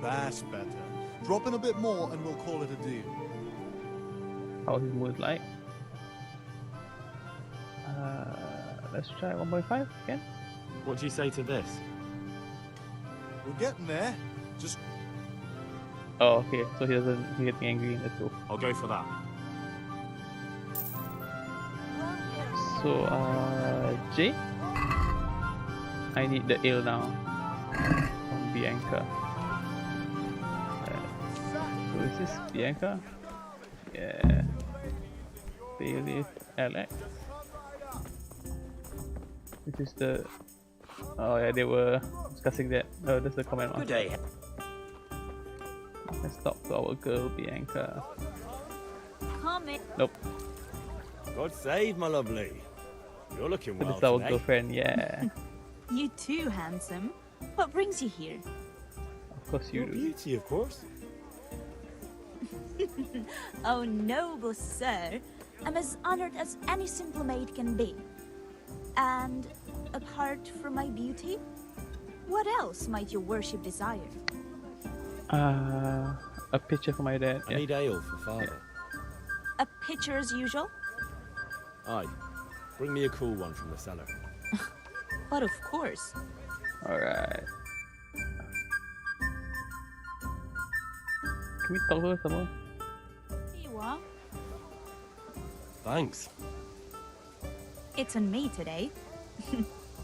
That's better. Drop in a bit more and we'll call it a deal. How his mood like? Let's try 1.5 again. What do you say to this? We're getting there. Just Oh, okay. So he gets me angry. Let's go. I'll go for that. So, J? I need the ale now. From Bianca. So is this Bianca? Yeah. Bailiff, Alex. This is the... Oh yeah, they were discussing that. Oh, that's the comment mark. Good day. Let's talk to our girl, Bianca. Comment. Nope. God save my lovely. You're looking So well this is our today. girlfriend, yeah. You too, handsome. What brings you here? Of course you Your do. beauty, of course. Oh, noble sir. I'm as honored as any simple maid can be. And apart from my beauty, what else might your worship desire? A picture for my dad. I need ale for father. A pitcher as usual? Aye. Bring me a cool one from the cellar. But of course. Alright. Can we talk to her some more? Here you are. Thanks. It's on me today.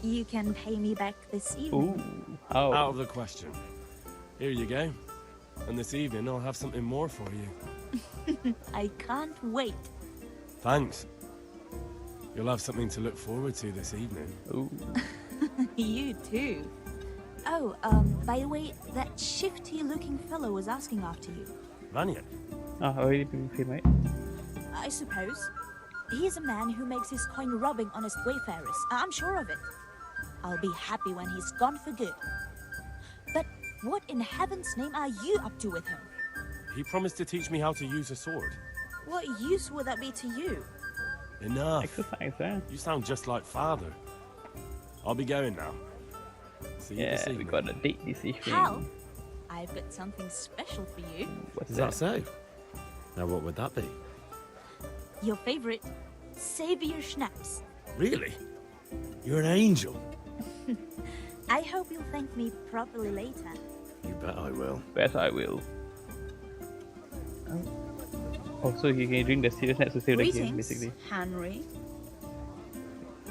You can pay me back this evening. Ooh, how? Out of the question. Here you go. And this evening I'll have something more for you. I can't wait. Thanks. You'll have something to look forward to this evening. Ooh. You too. Oh, by the way, that shifty-looking fellow was asking after you. Vanya? Ah, already been paid, mate. I suppose. He's a man who makes his coin robbing honest wayfarers. I'm sure of it. I'll be happy when he's gone for good. But what in heaven's name are you up to with him? He promised to teach me how to use a sword. What use would that be to you? Enough. Exercise, eh? You sound just like father. I'll be going now. See you this Yeah, we evening. got a date this evening. Hal, I've got something special for you. What's Is that so? Now what would that be? Your favorite, Savior Schnapps. Really? You're an angel. I hope you'll thank me properly later. You bet I will. Bet I will. Oh, so you can drink the serious next to save the game, Greetings, basically. Henry.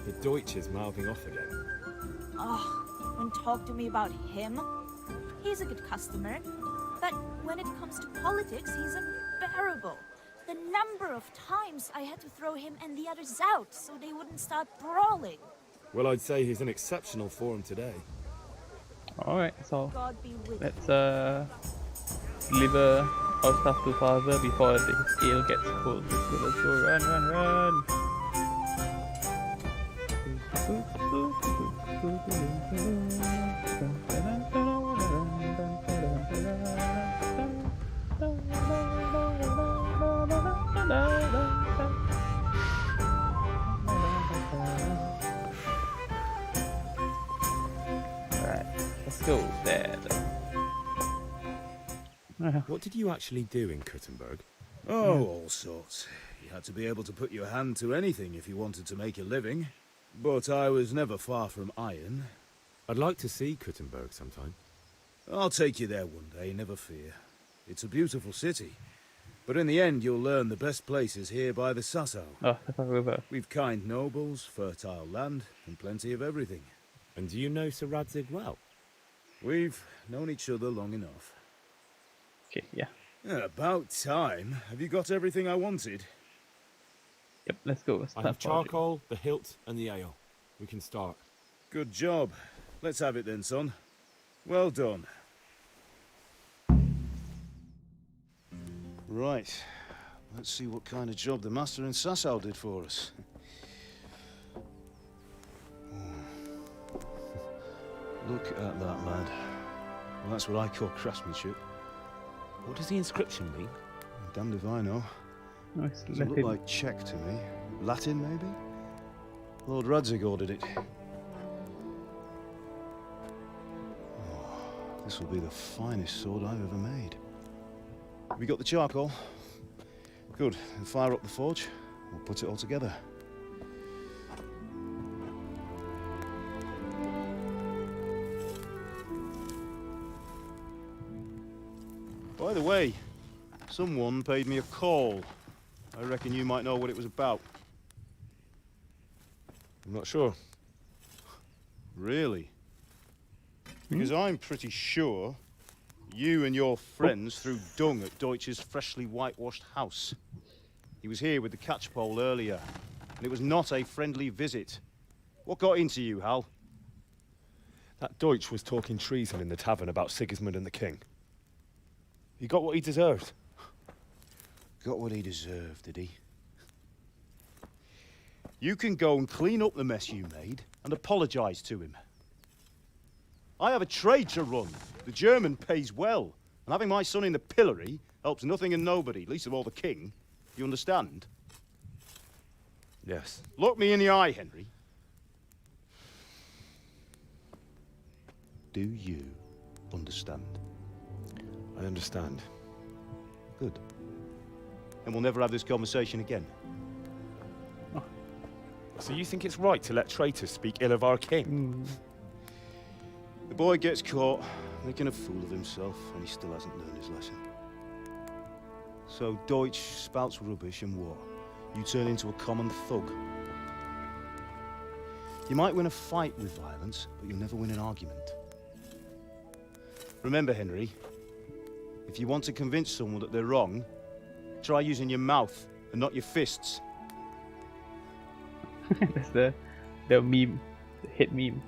The Deutsch is mouthing off again. Oh, don't talk to me about him. He's a good customer, but when it comes to politics, he's unbearable. The number of times I had to throw him and the others out so they wouldn't start brawling. Well, I'd say he's in exceptional form today. Alright, so God be with let's deliver our stuff to father before the ale gets cold. So let's go run. Alright, let's go, Dad. What did you actually do in Kuttenberg? Oh, all sorts. You had to be able to put your hand to anything if you wanted to make a living. But I was never far from iron. I'd like to see Kuttenberg sometime. I'll take you there one day, never fear. It's a beautiful city. But in the end, you'll learn the best place is here by the Sassau. Oh, that's a river. We've kind nobles, fertile land, and plenty of everything. And do you know Sir Radzig well? We've known each other long enough. Okay, yeah. About time. Have you got everything I wanted? Yep, let's go. I have charcoal, the hilt, and the ale. We can start. Good job. Let's have it then, son. Well done. Right. Let's see what kind of job the master in Sassau did for us. Look at that, lad. Well, that's what I call craftsmanship. What does the inscription mean? Damned if I know. Oh, it's Doesn't look Latin. like Czech to me. Latin, maybe? Lord Radzig ordered it. Oh, this will be the finest sword I've ever made. Have you got the charcoal? Good. Then fire up the forge. We'll put it all together. By the way, someone paid me a call. I reckon you might know what it was about. I'm not sure. Really? Because I'm pretty sure you and your friends threw dung at Deutsch's freshly whitewashed house. He was here with the catchpole earlier, and it was not a friendly visit. What got into you, Hal? That Deutsch was talking treason in the tavern about Sigismund and the king. He got what he deserved. Got what he deserved, did he? You can go and clean up the mess you made and apologize to him. I have a trade to run. The German pays well. And having my son in the pillory helps nothing and nobody, least of all the king. You understand? Yes. Look me in the eye, Henry. Do you understand? I understand. Good. And we'll never have this conversation again. So you think it's right to let traitors speak ill of our king? The boy gets caught making a fool of himself, and he still hasn't learned his lesson. So Deutsch spouts rubbish, and what? You turn into a common thug. You might win a fight with violence, but you'll never win an argument. Remember, Henry, if you want to convince someone that they're wrong, try using your mouth and not your fists. That's the meme, the hit meme.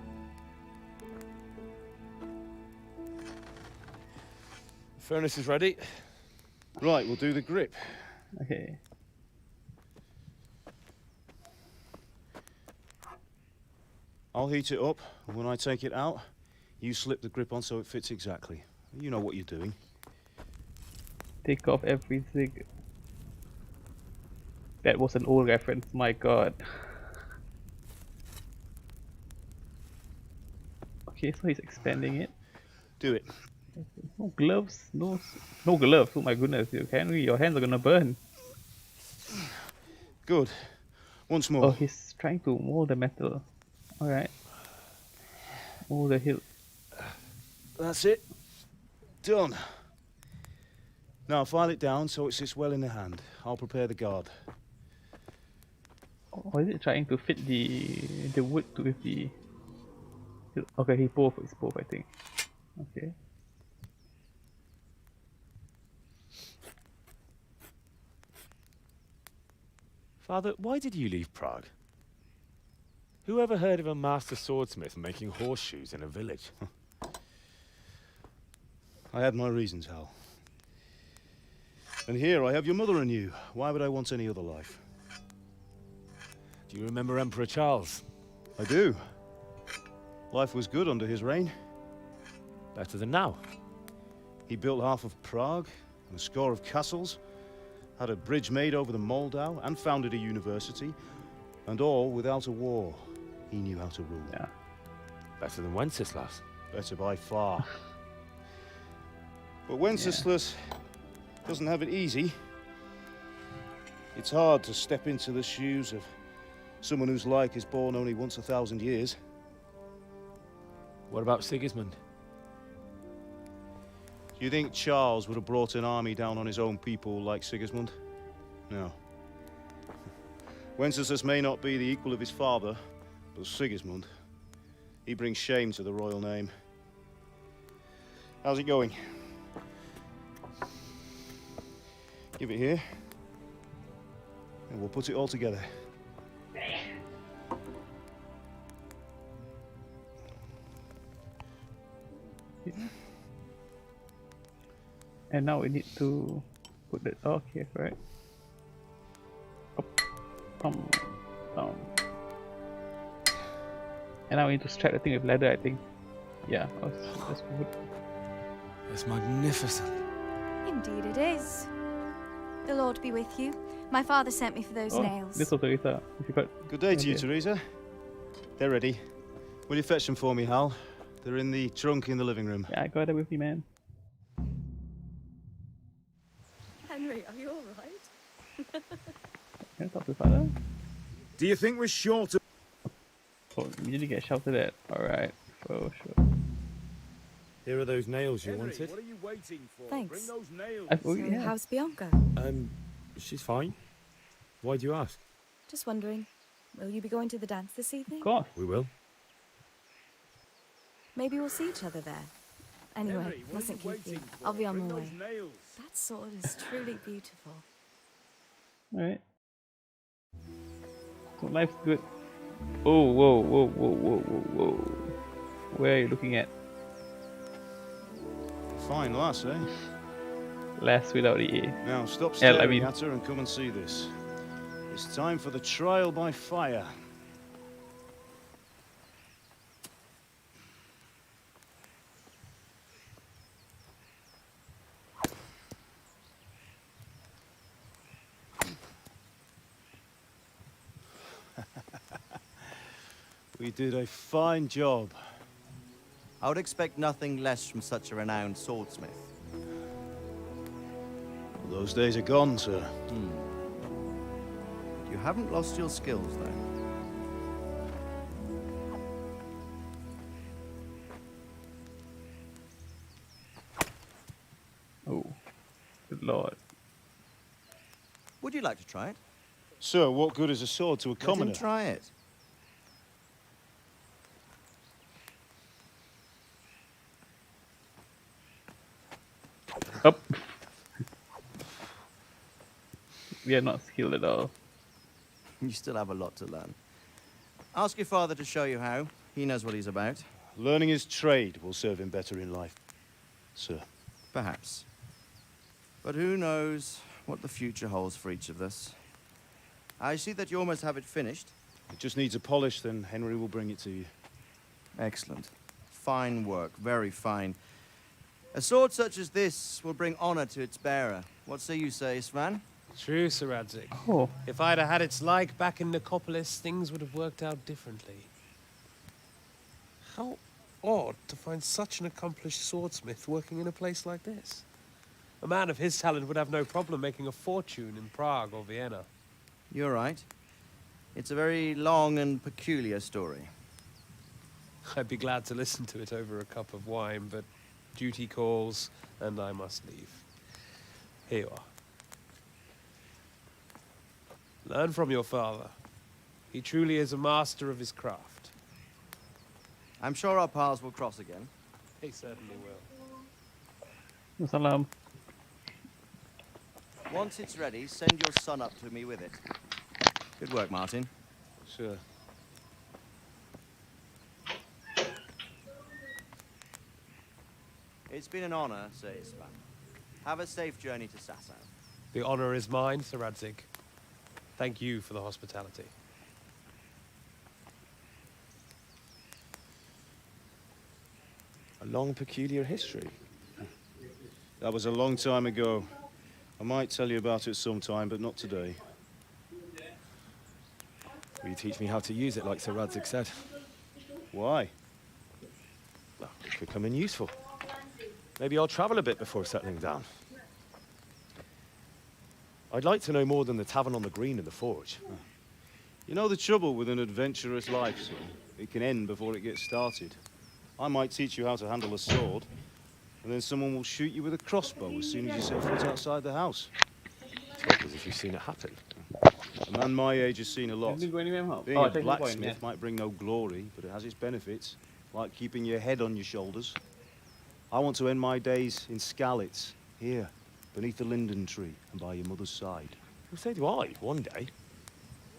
Furnace is ready. Right, we'll do the grip. Okay. I'll heat it up, and when I take it out, you slip the grip on so it fits exactly. You know what you're doing. Take off everything. That was an old reference, my god. Okay, so he's expanding it. Do it. No gloves, no gloves. Oh my goodness, Henry, your hands are gonna burn. Good. Once more. Oh, he's trying to mold the metal. Alright. Mold the hilt. That's it. Done. Now file it down so it sits well in the hand. I'll prepare the guard. Or is it trying to fit the wood to with the... Okay, it's both, I think. Okay. Father, why did you leave Prague? Who ever heard of a master swordsmith making horseshoes in a village? I had my reasons, Hal. And here I have your mother and you. Why would I want any other life? Do you remember Emperor Charles? I do. Life was good under his reign. Better than now. He built half of Prague and a score of castles, had a bridge made over the Moldau, and founded a university, and all without a war. He knew how to rule. Yeah. Better than Wenceslas. Better by far. But Wenceslas doesn't have it easy. It's hard to step into the shoes of someone whose like is born only once 1,000 years. What about Sigismund? Do you think Charles would have brought an army down on his own people like Sigismund? No. Wenceslas may not be the equal of his father, but Sigismund, he brings shame to the royal name. How's it going? Give it here, and we'll put it all together. And now we need to put the okay, right? Up, down. And now we need to strap the thing with leather, I think. Yeah, that's good. It's magnificent. Indeed it is. The Lord be with you. My father sent me for those nails. Little Teresa, if you got... Good day to you, Teresa. They're ready. Will you fetch them for me, Hal? They're in the trunk in the living room. Yeah, I got it with me, man. Henry, are you alright? Can I talk to father? Do you think we're short of... Oh, immediately get shouted at. Alright, for sure. Here are those nails you wanted. What are you waiting for? Thanks. Bring those nails. So, how's Bianca? She's fine. Why do you ask? Just wondering, will you be going to the dance this evening? Of course. We will. Maybe we'll see each other there. Anyway, mustn't keep you. I'll be on my way. That sword is truly beautiful. Alright. So life's good. Oh, whoa, whoa, whoa, whoa, whoa, whoa. Where are you looking at? Fine lass, eh? Lass without the A. Now stop L, staring I mean. at her and come and see this. It's time for the trial by fire. We did a fine job. I would expect nothing less from such a renowned swordsmith. Well, those days are gone, sir. You haven't lost your skills, though. Oh, good lord. Would you like to try it? Sir, what good is a sword to a commoner? Let him try it. Up. We are not skilled at all. You still have a lot to learn. Ask your father to show you how. He knows what he's about. Learning his trade will serve him better in life, sir. Perhaps. But who knows what the future holds for each of us. I see that you almost have it finished. It just needs a polish, then Henry will bring it to you. Excellent. Fine work, very fine. A sword such as this will bring honor to its bearer. What say you, Svan? True, Sir Radzig. Oh. If I'd have had its like back in Nicopolis, things would have worked out differently. How odd to find such an accomplished swordsmith working in a place like this. A man of his talent would have no problem making a fortune in Prague or Vienna. You're right. It's a very long and peculiar story. I'd be glad to listen to it over a cup of wine, but duty calls, and I must leave. Here you are. Learn from your father. He truly is a master of his craft. I'm sure our paths will cross again. He certainly will. Salam. Once it's ready, send your son up to me with it. Good work, Martin. Sure. It's been an honor, Sir Isvan. Have a safe journey to Sasau. The honor is mine, Sir Radzig. Thank you for the hospitality. A long, peculiar history. That was a long time ago. I might tell you about it sometime, but not today. Will you teach me how to use it like Sir Radzig said? Why? Well, it could come in useful. Maybe I'll travel a bit before settling down. I'd like to know more than the tavern on the green and the forge. You know the trouble with an adventurous life, son? It can end before it gets started. I might teach you how to handle a sword, and then someone will shoot you with a crossbow as soon as you set foot outside the house. Talk as if you've seen it happen. A man my age has seen a lot. Didn't go anywhere else. Being Oh, a take the point, blacksmith yeah. might bring no glory, but it has its benefits, like keeping your head on your shoulders. I want to end my days in Skalitz, here, beneath the linden tree and by your mother's side. Well, so do I, one day.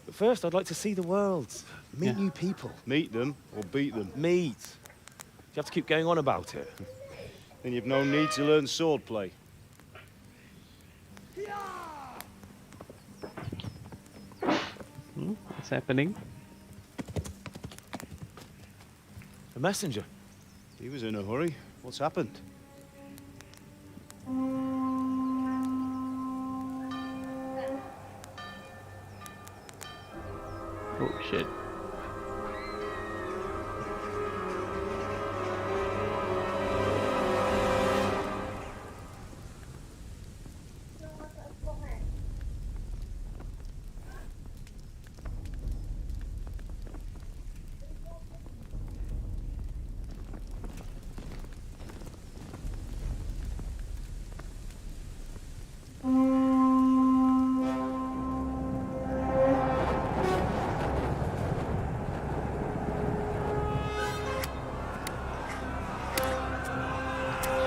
But first, I'd like to see the world, meet new people. Meet them or beat them? Meet. You have to keep going on about it. Then you've no need to learn swordplay. What's happening? A messenger. He was in a hurry. What's happened? Oh shit.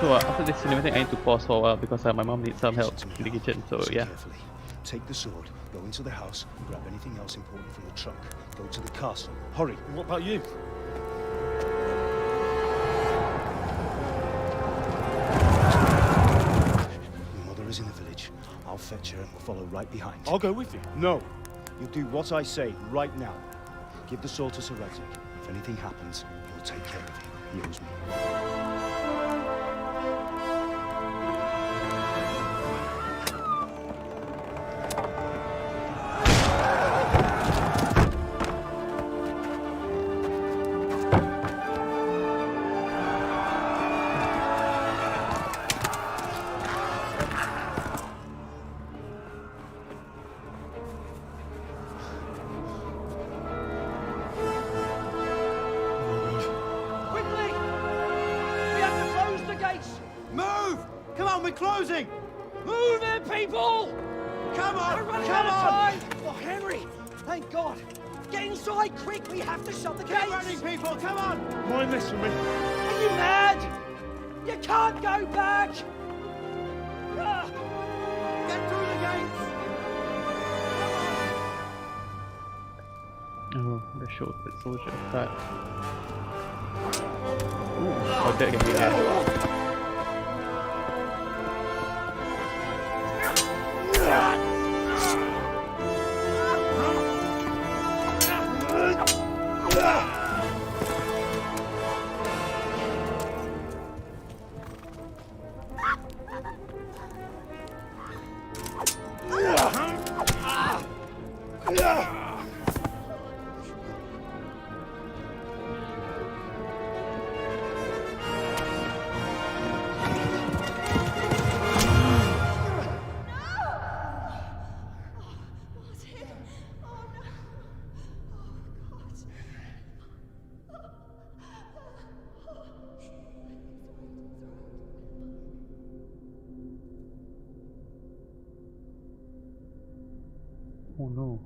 So after this cinematic, I need to pause for a while because my mom needs some help in the kitchen. So yeah. Take the sword, go into the house, and grab anything else important from the trunk. Go to the castle. Hurry! What about you? Your mother is in the village. I'll fetch her and we'll follow right behind. I'll go with you. No! You'll do what I say right now. Give the sword to Sir Radzik. If anything happens, he'll take care of you. He owes me. Closing! Move it, people! Come on! We're running out of time! Oh, Henry! Thank God! Get inside, quick! We have to shut the gates! Keep running, people! Come on! Mind this for me. Are you mad? You can't go back! Ah! Get through the gates! Oh, the short soldier. That. Ooh, oh, that can be that. Oh no.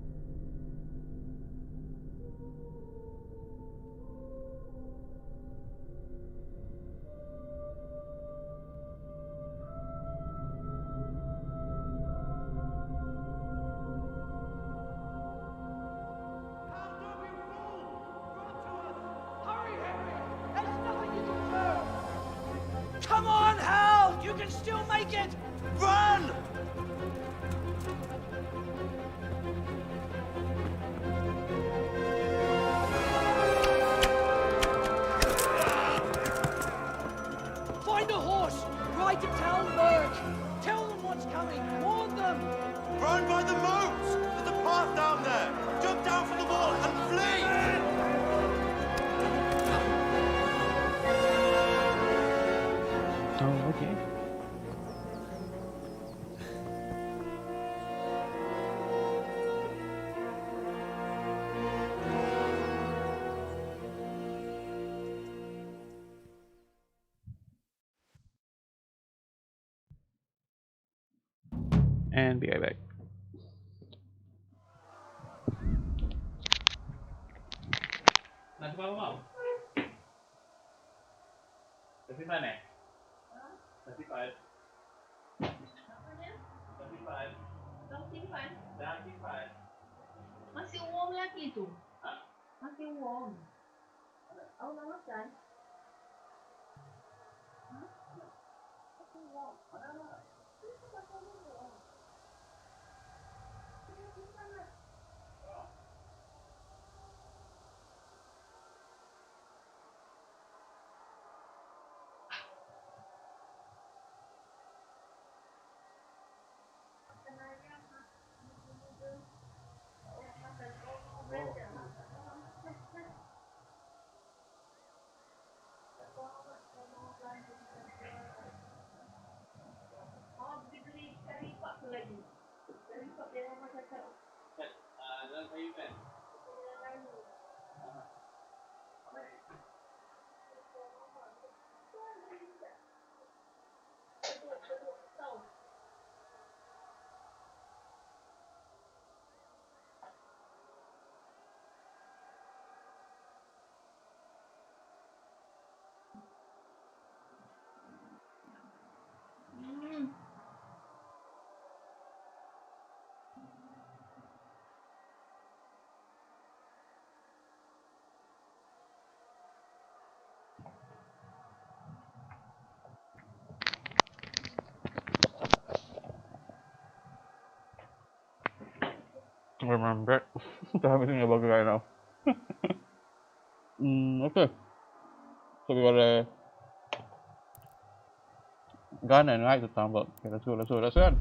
Come on, Hal! You can still make it! Run! Find a horse! Ride to Talmberg! Tell them what's coming! Warn them! Run by the moat! There's a path down there! Jump down from the wall and flee! Oh, okay. And be right back. Nanti malam mau? Tapi mana? Tapi five. Tapi five. Jangan simpan. Masih warm lagi tu. Masih warm. Aku nak makan. Masih warm. Dalam kayu kan? Remember it. Don't have anything about it right now. Okay. So we got a gun and knife to talk about. Okay, let's go. Let's run.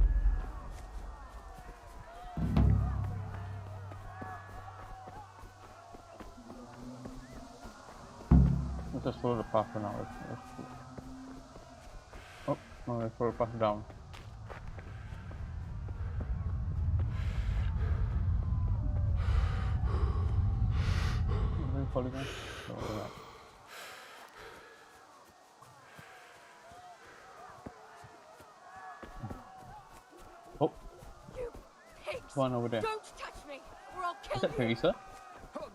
Let's just follow the path for now. Oh, no, let's follow the path down. Falling down. So, oh, Pigs! one over there. Don't touch me, or I'll Is kill that you! Teresa? Go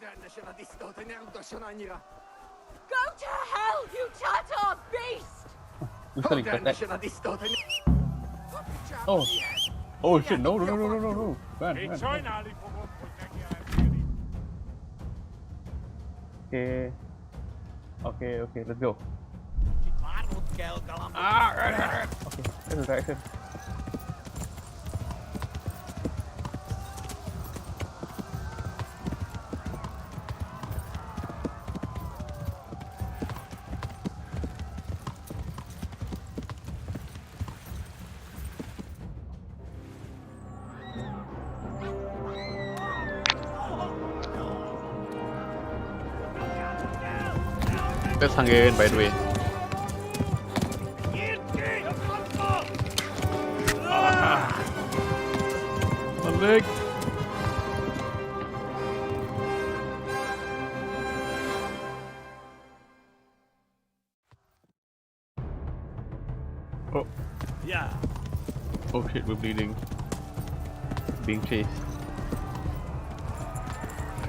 to hell, you Tatar beast! We're selling that. Oh, oh shit! No! Run. Okay, let's go. Right. Okay, this is direction. That's Hungarian, by the way. My leg. Oh. Yeah. Oh shit, we're bleeding. Being chased.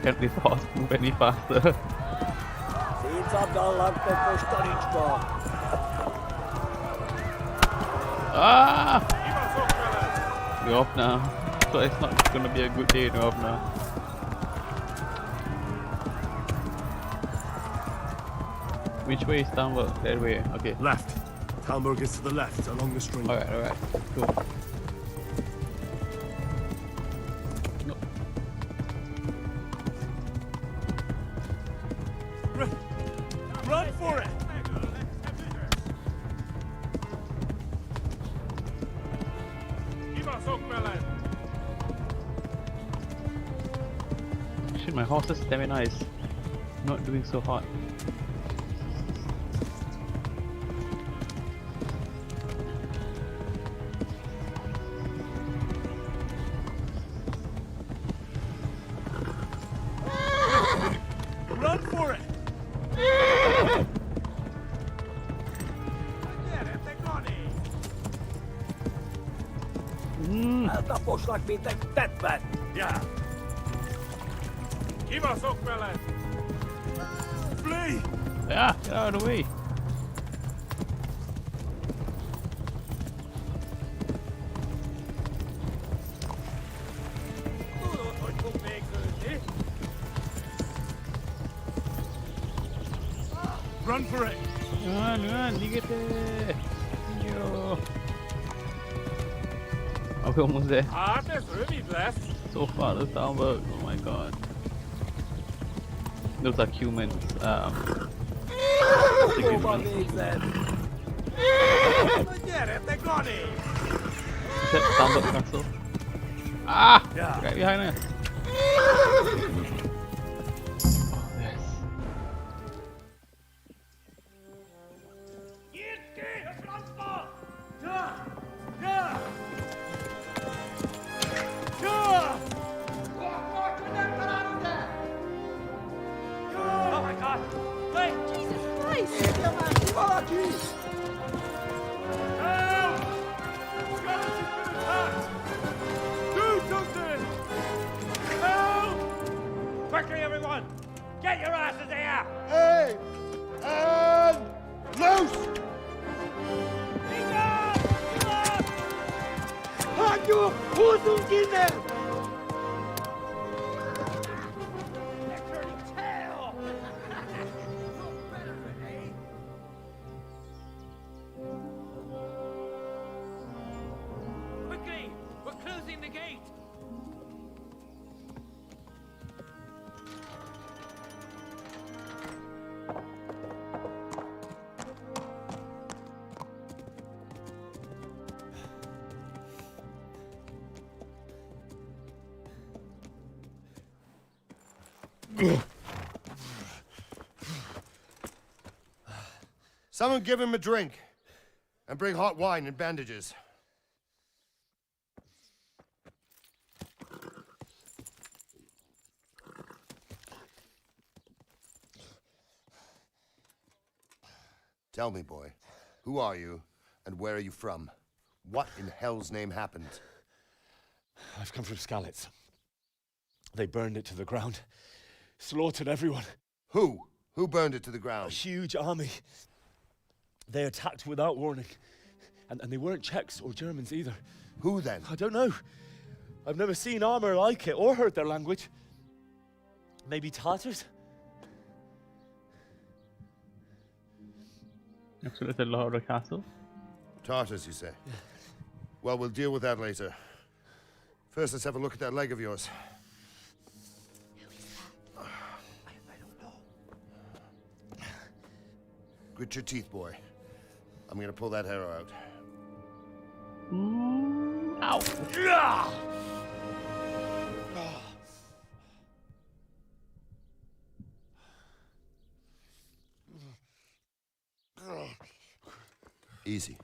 Can't this horse move any faster? Ah! We're off now. So it's not gonna be a good day to off now. Which way is Tamburg? That way, okay. Left. Tamburg is to the left, along the stream. Alright. Cool. No. Run for it! Shit, my horse's stamina is not doing so hot. Run for it! Taposlak minket tetvät! Yeah. Kiva Sokmele! Flee! Yeah, get out of the way! Run for it! Run, ligete! Yo! Oh, we're almost there. There's really left. So far, the Tamburg. Oh my god. Those are humans. Is that Tamburg Castle? Ah! Yeah. Right behind us. Oh my god! Wait! Jesus Christ! Do something! Help! Quickly, everyone! Get your asses here! Hey! And loose! Hanyo! Huzun giden! Quickly! We're closing the gate! Someone give him a drink. And bring hot wine and bandages. Tell me, boy, who are you, and where are you from? What in hell's name happened? I've come from Skalitz. They burned it to the ground. Slaughtered everyone. Who? Who burned it to the ground? A huge army. They attacked without warning. And they weren't Czechs or Germans either. Who then? I don't know. I've never seen armor like it or heard their language. Maybe Tatars? Next to the Laura Castle. Tartars, you say? Yeah. Well, we'll deal with that later. First, let's have a look at that leg of yours. Who is that? I don't know. Grit your teeth, boy. I'm gonna pull that arrow out. Ow! Easy.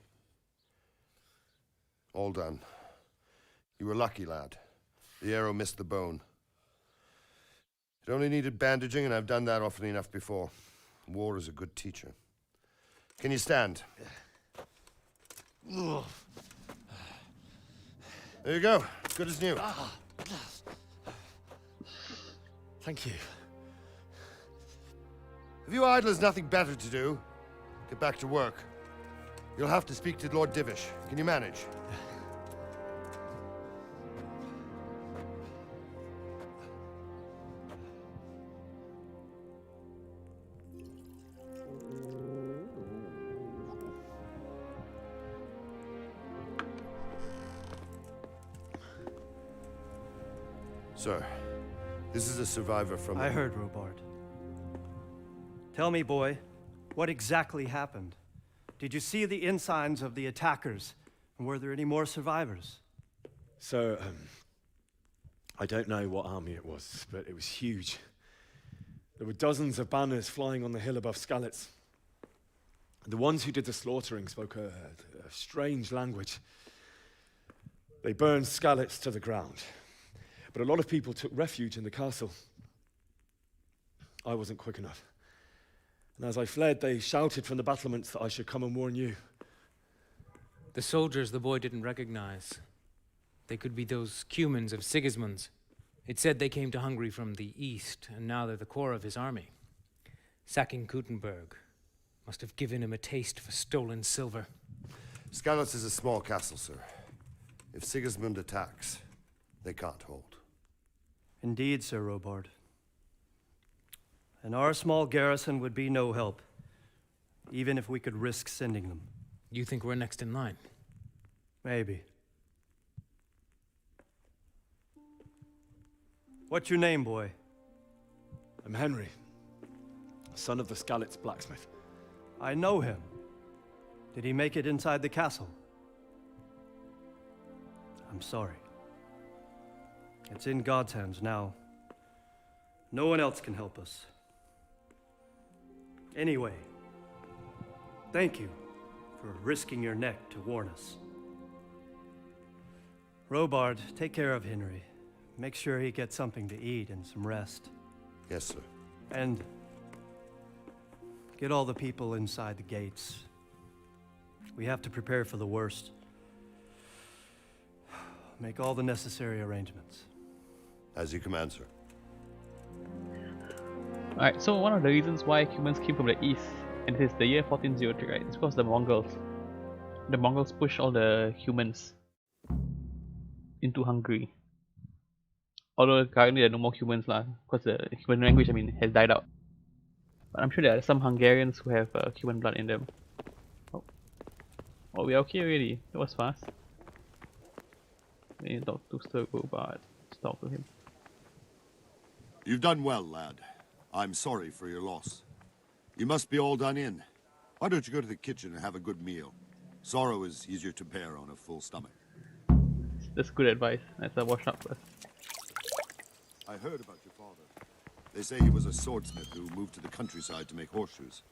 All done. You were lucky, lad. The arrow missed the bone. It only needed bandaging, and I've done that often enough before. War is a good teacher. Can you stand? There you go. Good as new. Thank you. Have you idlers nothing better to do? Get back to work. You'll have to speak to Lord Divish. Can you manage? Sir, this is a survivor from... I heard, Robard. Tell me, boy, what exactly happened? Did you see the ensigns of the attackers? And were there any more survivors? So, I don't know what army it was, but it was huge. There were dozens of banners flying on the hill above Skalitz. The ones who did the slaughtering spoke a strange language. They burned Skalitz to the ground. But a lot of people took refuge in the castle. I wasn't quick enough. And as I fled, they shouted from the battlements that I should come and warn you. The soldiers the boy didn't recognize. They could be those Cumans of Sigismund's. It said they came to Hungary from the east, and now they're the core of his army. Sacking Kuttenberg must have given him a taste for stolen silver. Skalitz is a small castle, sir. If Sigismund attacks, they can't hold. Indeed, Sir Robard. And our small garrison would be no help, even if we could risk sending them. You think we're next in line? Maybe. What's your name, boy? I'm Henry, son of the Skalitz blacksmith. I know him. Did he make it inside the castle? I'm sorry. It's in God's hands now. No one else can help us. Anyway, thank you for risking your neck to warn us. Robard, take care of Henry. Make sure he gets something to eat and some rest. Yes, sir. And get all the people inside the gates. We have to prepare for the worst. Make all the necessary arrangements. As you command, sir. Alright, so one of the reasons why humans came from the east, and it is the year 1403, right? It's because the Mongols. The Mongols pushed all the humans into Hungary. Although currently there are no more humans lah, because the human language, has died out. But I'm sure there are some Hungarians who have human blood in them. Oh, we're okay already. That was fast. We need to talk to Sir Robard. Let's talk to him. You've done well, lad. I'm sorry for your loss. You must be all done in. Why don't you go to the kitchen and have a good meal? Sorrow is easier to bear on a full stomach. That's good advice. Let's wash up first. I heard about your father. They say he was a swordsmith who moved to the countryside to make horseshoes.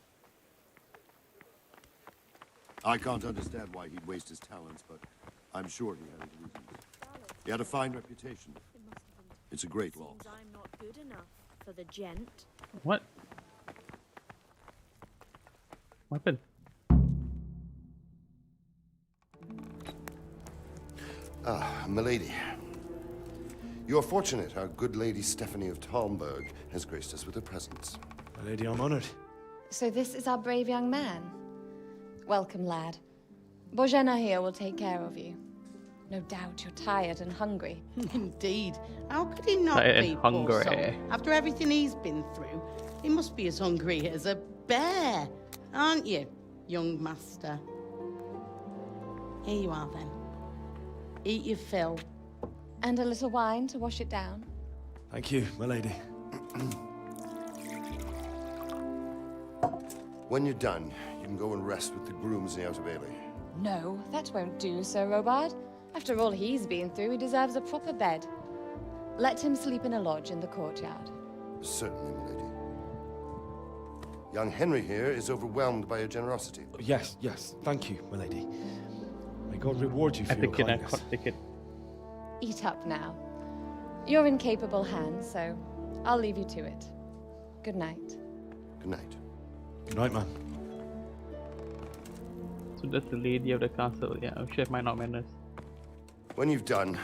I can't understand why he'd waste his talents, but I'm sure he had his reasons. He had a fine reputation. It's a great loss. Seems I'm not good enough for the gent. What? What happened? Ah, milady. You are fortunate our good lady Stephanie of Talmberg has graced us with her presence. My lady, I'm honored. So this is our brave young man. Welcome, lad. Bozhena here will take care of you. No doubt you're tired and hungry. Indeed. How could he not Tired be, and poor hungry. soul? After everything he's been through, he must be as hungry as a bear, aren't you, young master? Here you are, then. Eat your fill. And a little wine to wash it down. Thank you, my lady. When you're done, you can go and rest with the grooms in the Outer Bailey. No, that won't do, Sir Robard. After all he's been through, he deserves a proper bed. Let him sleep in a lodge in the courtyard. Certainly, milady. Young Henry here is overwhelmed by your generosity. Yes, yes. Thank you, my lady. May God reward you for your kindness. Eat up now. You're in capable hands, so I'll leave you to it. Good night. Good night. Good night, man. So that's the lady of the castle. Yeah, I'm sure it might not manners. When you've done,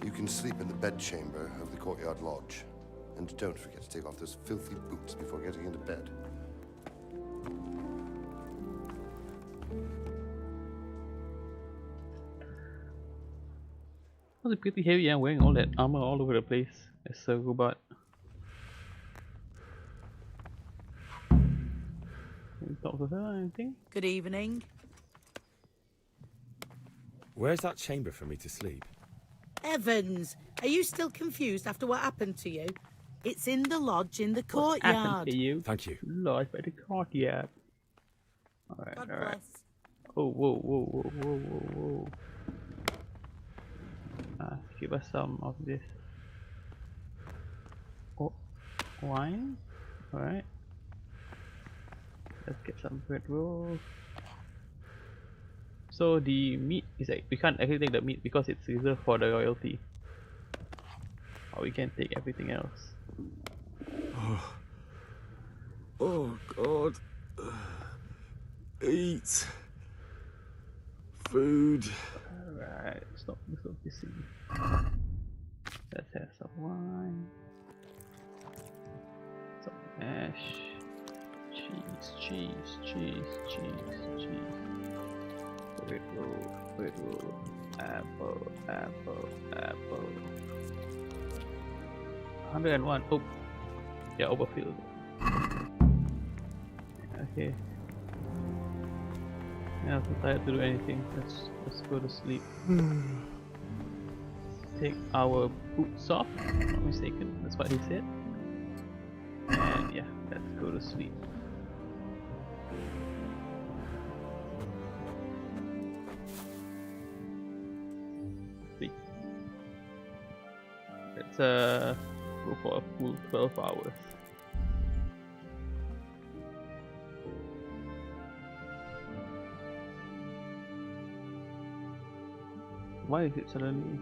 you can sleep in the bedchamber of the courtyard lodge. And don't forget to take off those filthy boots before getting into bed. Was pretty heavy and wearing all that armor all over the place as a robot. Can we talk to her or anything? Good evening. Where's that chamber for me to sleep? Evans, are you still confused after what happened to you? It's in the lodge in the What happened courtyard. to you? Thank you. Lodge by the courtyard. Alright, God alright. bless. Oh, whoa, whoa, whoa, whoa, whoa, whoa. Give us some of this. Oh, wine. Alright. Let's get some bread rolls. So the meat is like we can't actually take the meat because it's reserved for the royalty. Or we can take everything else. Oh, God. Eat. Food. Alright, stop pissing. Let's have some wine. Some mash. Cheese. Bread roll. Apple. 101. Oh. Yeah, overfilled. Okay. Yeah, I'm too tired to do anything. Let's go to sleep. Take our boots off, if I'm not mistaken. That's what he said. And yeah, let's go to sleep. Sleep. Let's go for a full 12 hours. Why is it suddenly?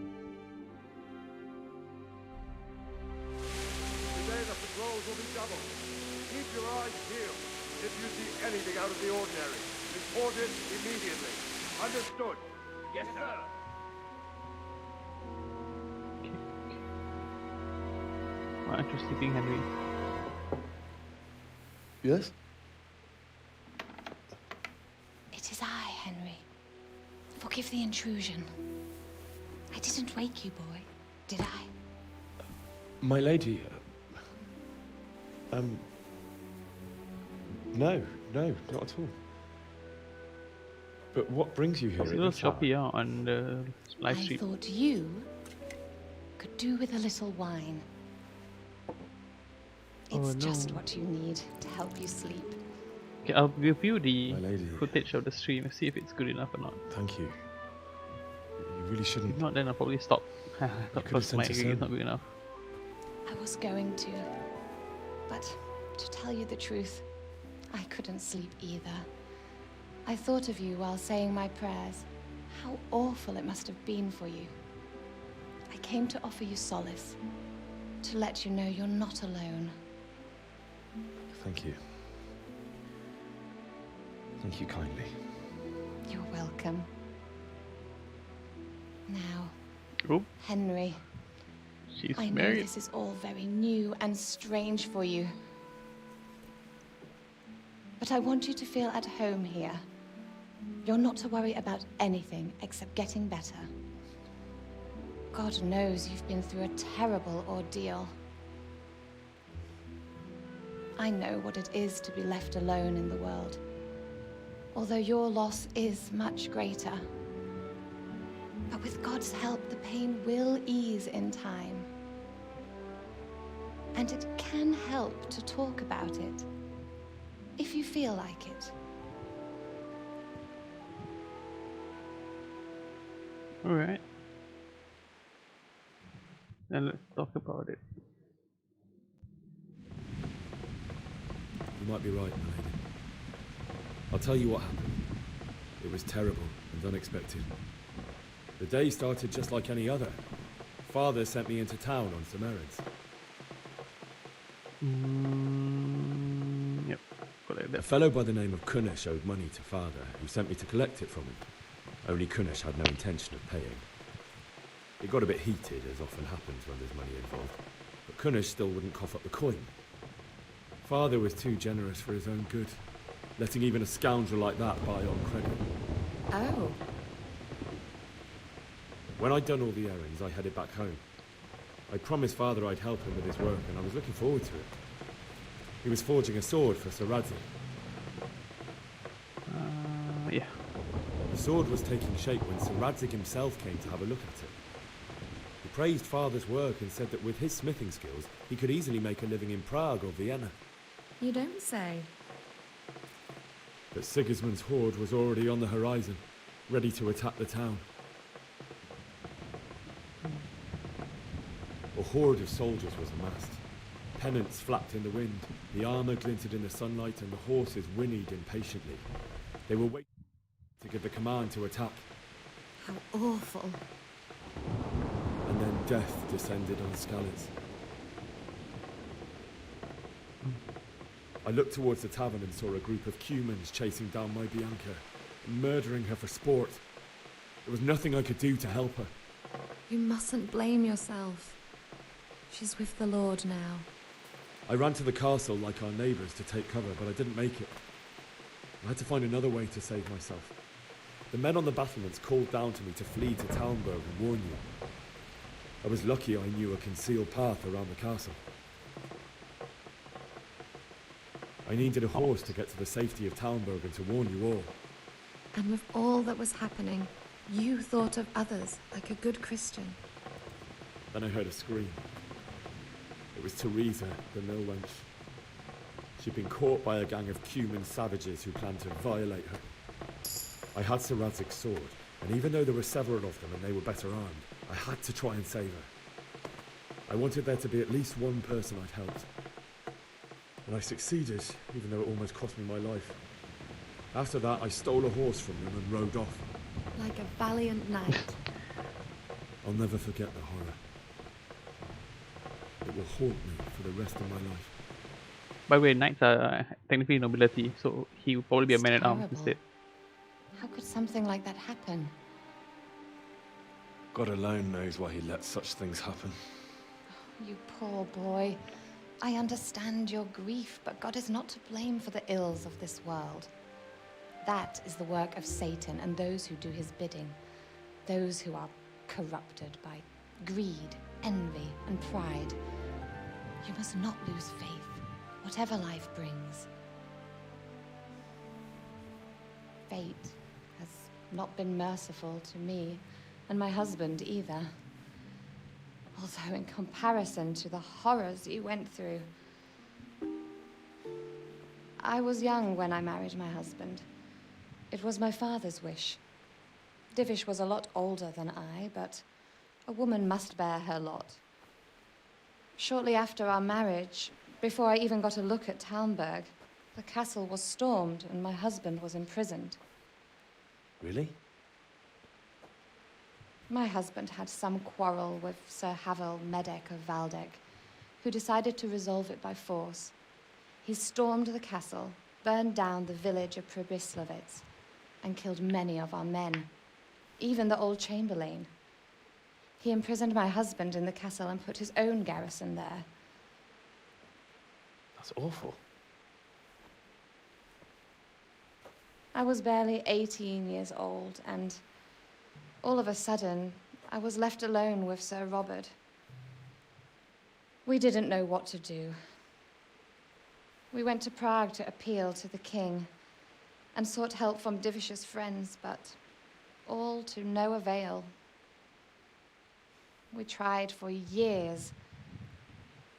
Today the patrols will be doubled. Keep your eyes peeled. If you see anything out of the ordinary, report it immediately. Understood? Yes, sir. Why aren't you sleeping, Henry? Yes? It is I, Henry. Forgive the intrusion. I didn't wake you, boy, did I? My lady. No, not at all. But what brings you here? It's a at little this hour? choppy on the live I stream. thought you could do with a little wine. It's just what you need to help you sleep. Okay, I'll review the My lady. footage of the stream and see if it's good enough or not. Thank you. You really shouldn't. If not, then I'll probably stop. could've Because my sent us ring is in. not good enough. I was going to, But to tell you the truth, I couldn't sleep either. I thought of you while saying my prayers. How awful it must have been for you. I came to offer you solace, to let you know you're not alone. Thank you. Thank you kindly. You're welcome. Now, Oh, Henry, she's I know married. this is all very new and strange for you. But I want you to feel at home here. You're not to worry about anything except getting better. God knows you've been through a terrible ordeal. I know what it is to be left alone in the world, although your loss is much greater. But with God's help, the pain will ease in time. And it can help to talk about it, if you feel like it. All right. Then let's talk about it. You might be right, my lady. I'll tell you what happened. It was terrible and unexpected. The day started just like any other. Father sent me into town on some errands. Yep. Got it A there. fellow by the name of Kunesh owed money to Father, who sent me to collect it from him. Only Kunesh had no intention of paying. It got a bit heated, as often happens when there's money involved, but Kunesh still wouldn't cough up the coin. Father was too generous for his own good, letting even a scoundrel like that buy on credit. Oh. When I'd done all the errands, I headed back home. I promised Father I'd help him with his work, and I was looking forward to it. He was forging a sword for Sir Radzik. Yeah. The sword was taking shape when Sir Radzik himself came to have a look at it. He praised Father's work and said that with his smithing skills, he could easily make a living in Prague or Vienna. You don't say. But Sigismund's horde was already on the horizon, ready to attack the town. A horde of soldiers was amassed. Pennants flapped in the wind, the armour glinted in the sunlight, and the horses whinnied impatiently. They were waiting to give the command to attack. How awful. And then death descended on Skalitz. I looked towards the tavern and saw a group of Cumans chasing down my Bianca, murdering her for sport. There was nothing I could do to help her. You mustn't blame yourself. She's with the Lord now. I ran to the castle like our neighbours to take cover, but I didn't make it. I had to find another way to save myself. The men on the battlements called down to me to flee to Talmberg and warn you. I was lucky I knew a concealed path around the castle. I needed a horse to get to the safety of Talmberg and to warn you all. And with all that was happening, you thought of others like a good Christian. Then I heard a scream. It was Teresa, the mill wench. She'd been caught by a gang of Cuman savages who planned to violate her. I had Sir Radzik's sword, and even though there were several of them and they were better armed, I had to try and save her. I wanted there to be at least one person I'd helped. And I succeeded, even though it almost cost me my life. After that, I stole a horse from them and rode off. Like a valiant knight. I'll never forget the horror. It will haunt me for the rest of my life. By the way, knights are technically nobility, so he will probably be a man at arms Terrible. instead. How could something like that happen? God alone knows why he lets such things happen. You poor boy. I understand your grief, but God is not to blame for the ills of this world. That is the work of Satan and those who do his bidding. Those who are corrupted by greed, envy, and pride. You must not lose faith, whatever life brings. Fate has not been merciful to me, and my husband either. Although in comparison to the horrors you went through. I was young when I married my husband. It was my father's wish. Divish was a lot older than I, but a woman must bear her lot. Shortly after our marriage, Before I even got a look at Talmberg, the castle was stormed and my husband was imprisoned. Really? My husband had some quarrel with Sir Havel Medek of Valdek, who decided to resolve it by force. He stormed the castle, burned down the village of Pribyslavitz, and killed many of our men, even the old chamberlain. He imprisoned my husband in the castle and put his own garrison there. That's awful. I was barely 18 years old, and all of a sudden, I was left alone with Sir Robert. We didn't know what to do. We went to Prague to appeal to the king and sought help from Divish's friends, but all to no avail. We tried for years,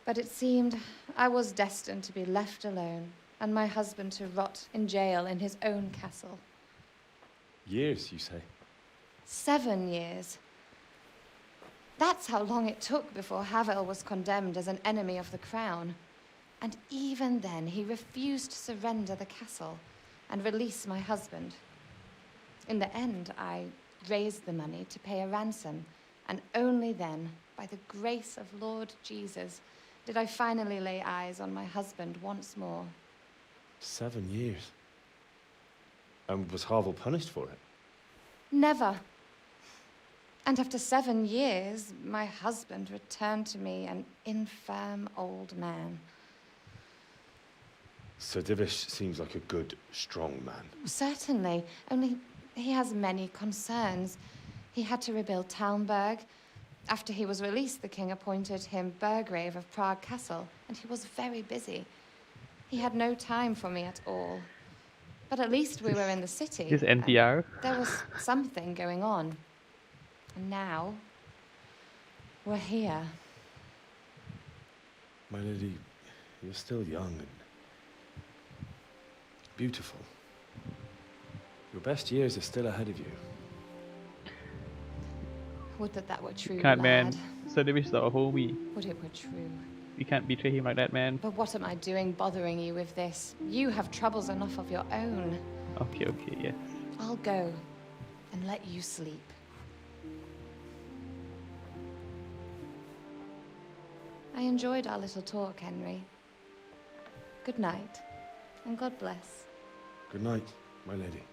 but it seemed I was destined to be left alone and my husband to rot in jail in his own castle. Years, you say? 7 years. That's how long it took before Havel was condemned as an enemy of the crown. And even then, he refused to surrender the castle and release my husband. In the end, I raised the money to pay a ransom, and only then, by the grace of Lord Jesus, did I finally lay eyes on my husband once more. 7 years. And was Havel punished for it? Never. And after 7 years, my husband returned to me an infirm old man. Sir Divish seems like a good, strong man. Certainly, only he has many concerns. He had to rebuild Talmberg. After he was released, the king appointed him Burgrave of Prague Castle, and he was very busy. He had no time for me at all. But at least we were in the city. This NTR. There was something going on. And now, we're here. My lady, you're still young and beautiful. Your best years are still ahead of you. Would that were true, Can't, lad. man. Sir Divish is our homie. Would it were true. We can't betray him like that, man. But what am I doing bothering you with this? You have troubles enough of your own. Okay, yes. I'll go and let you sleep. I enjoyed our little talk, Henry. Good night, and God bless. Good night, my lady.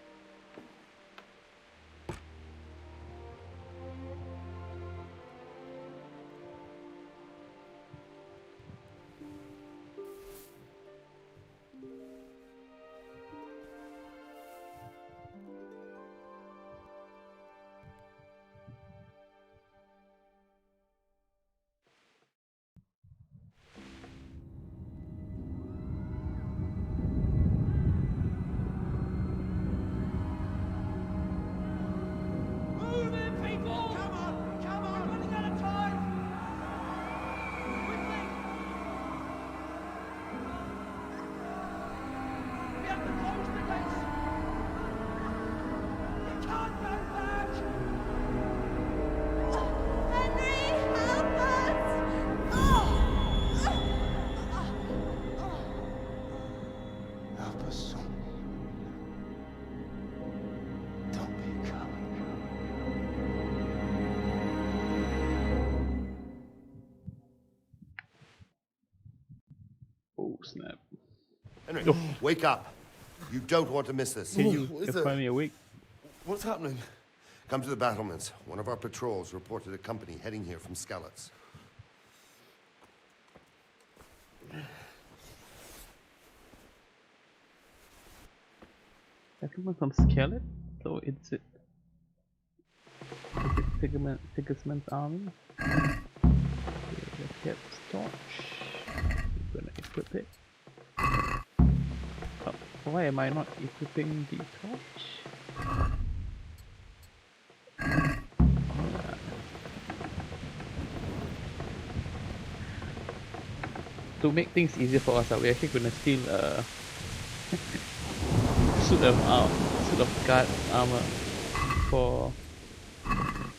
Snap. Henry, wake up. You don't want to miss this. You're finally awake. What's happening? Come to the battlements. One of our patrols reported a company heading here from Skalitz. Settlement from Skalitz? So is it Sigismund's army? Okay, let's get the torch. We're gonna equip it. Oh, why am I not equipping the torch? To make things easier for us, we're actually gonna steal suit of guard armor for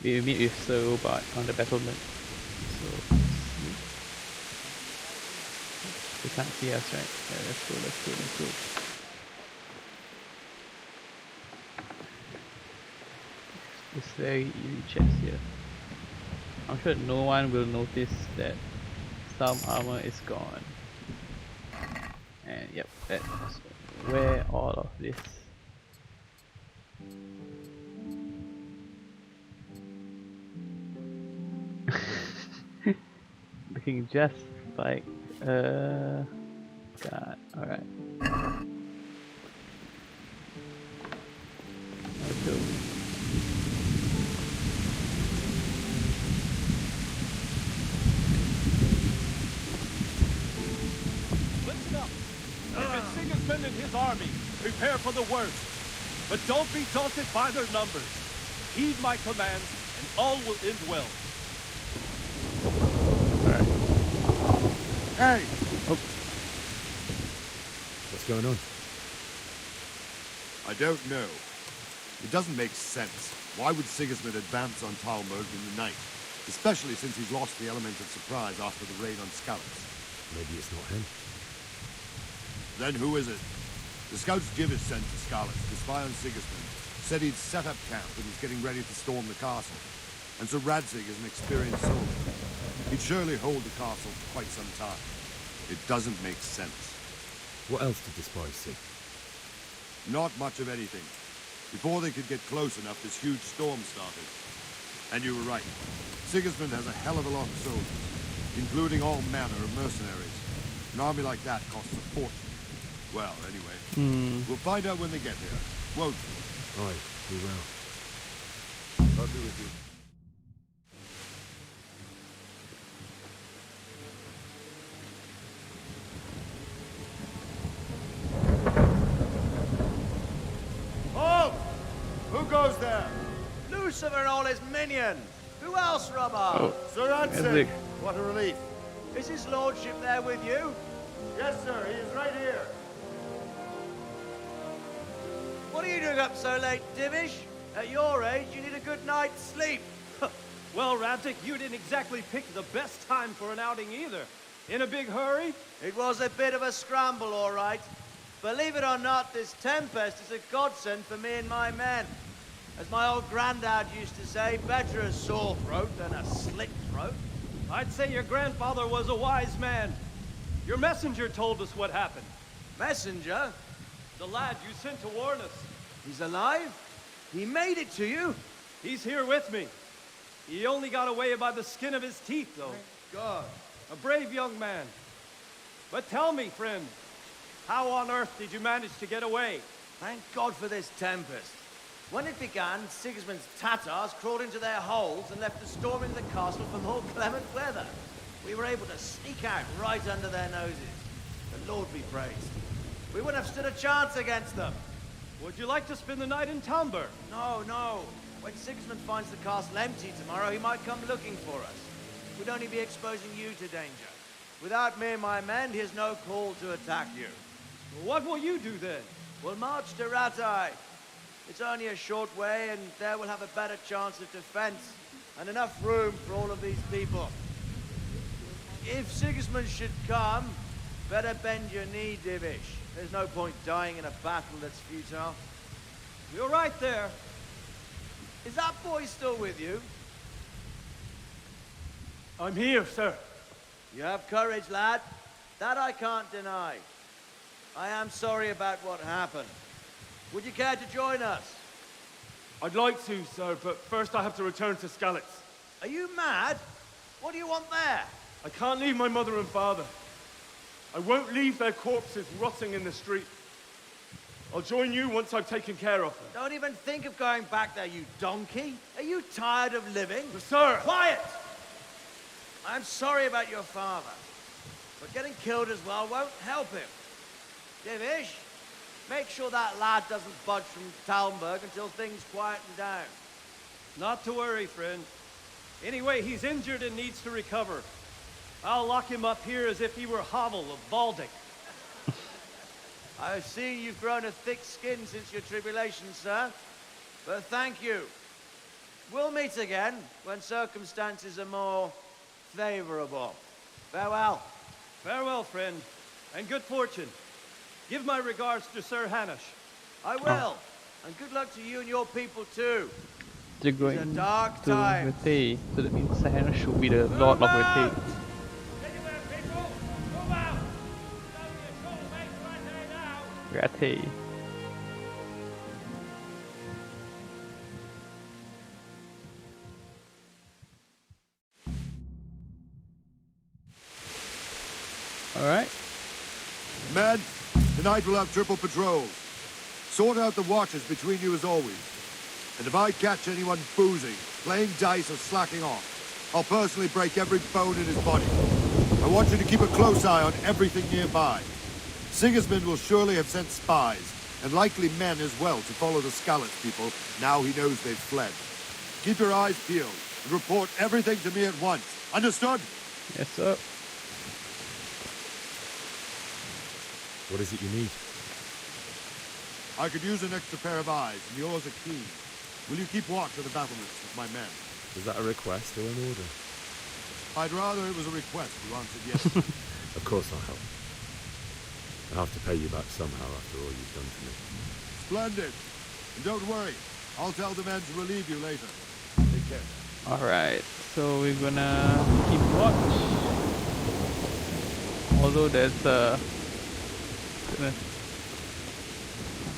we meet with Sir Robert on the battlement. So we can't see us, right? Yeah, let's go, let's go, let's go. It's very easy chest here. I'm sure no one will notice that some armor is gone. And yep, let's wear all of this. Looking just like God, alright. Let's go. Listen up. If it's Sigismund and his army, prepare for the worst. But don't be daunted by their numbers. Heed my commands, and all will end well. Hey! Oh. What's going on? I don't know. It doesn't make sense. Why would Sigismund advance on Talmberg in the night? Especially since he's lost the element of surprise after the raid on Skalitz. Maybe it's not him. Then who is it? The scouts Jiv is sent to Skalitz to spy on Sigismund. Said he'd set up camp and was getting ready to storm the castle. And so Radzig is an experienced soldier. He'd surely hold the castle for quite some time. It doesn't make sense. What else did the spies see? Not much of anything. Before they could get close enough, this huge storm started. And you were right. Sigismund has a hell of a lot of soldiers, including all manner of mercenaries. An army like that costs a fortune. Well, anyway, we'll find out when they get here, won't we? Aye, we will. I'll be with you. Halt! Who goes there? Lucifer and all his minions. Who else, Robber? Oh, Sir Radzig. Radzig. What a relief. Is his lordship there with you? Yes, sir. He is right here. What are you doing up so late, Divish? At your age, you need a good night's sleep. Well, Radzig, you didn't exactly pick the best time for an outing either. In a big hurry? It was a bit of a scramble, all right. Believe it or not, this tempest is a godsend for me and my men. As my old granddad used to say, better a sore throat than a slit throat. I'd say your grandfather was a wise man. Your messenger told us what happened. Messenger? The lad you sent to warn us. He's alive? He made it to you? He's here with me. He only got away by the skin of his teeth, though. Thank God. A brave young man. But tell me, friend, how on earth did you manage to get away? Thank God for this tempest. When it began, Sigismund's Tatars crawled into their holes and left the storm in the castle for more clement weather. We were able to sneak out right under their noses. The Lord be praised. We wouldn't have stood a chance against them. Would you like to spend the night in Talmberg? No, no. When Sigismund finds the castle empty tomorrow, he might come looking for us. We'd only be exposing you to danger. Without me and my men, he has no call to attack you. What will you do then? We'll march to Ratai. It's only a short way, and there we'll have a better chance of defense and enough room for all of these people. If Sigismund should come, better bend your knee, Divish. There's no point dying in a battle that's futile. You're right there. Is that boy still with you? I'm here, sir. You have courage, lad. That I can't deny. I am sorry about what happened. Would you care to join us? I'd like to, sir, but first I have to return to Skalitz. Are you mad? What do you want there? I can't leave my mother and father. I won't leave their corpses rotting in the street. I'll join you once I've taken care of them. Don't even think of going back there, you donkey. Are you tired of living? Sir! Quiet! I'm sorry about your father, but getting killed as well won't help him. Divish, make sure that lad doesn't budge from Talmberg until things quieten down. Not to worry, friend. Anyway, he's injured and needs to recover. I'll lock him up here as if he were Havel of Baldic. I've seen you've grown a thick skin since your tribulation, sir. But thank you. We'll meet again when circumstances are more favorable. Farewell. Farewell, friend. and good fortune. Give my regards to Sir Hanush. I will. And good luck to you and your people too. They're going It's a dark to time. Rete, so that means Sahana should be the Lord of Rete. Rete. Alright. Men, tonight we'll have triple patrols. Sort out the watches between you as always. And if I catch anyone boozing, playing dice or slacking off, I'll personally break every bone in his body. I want you to keep a close eye on everything nearby. Sigismund will surely have sent spies, and likely men as well, to follow the Skalitz people now he knows they've fled. Keep your eyes peeled, and report everything to me at once. Understood? Yes, sir. What is it you need? I could use an extra pair of eyes, and yours are keen. Will you keep watch of the battlements with my men? Is that a request or an order? I'd rather it was a request you answered yes. Of course I'll help. I'll have to pay you back somehow after all you've done to me. Splendid. And don't worry, I'll tell the men to relieve you later. Take care. Alright, so we're gonna keep watch. Although there's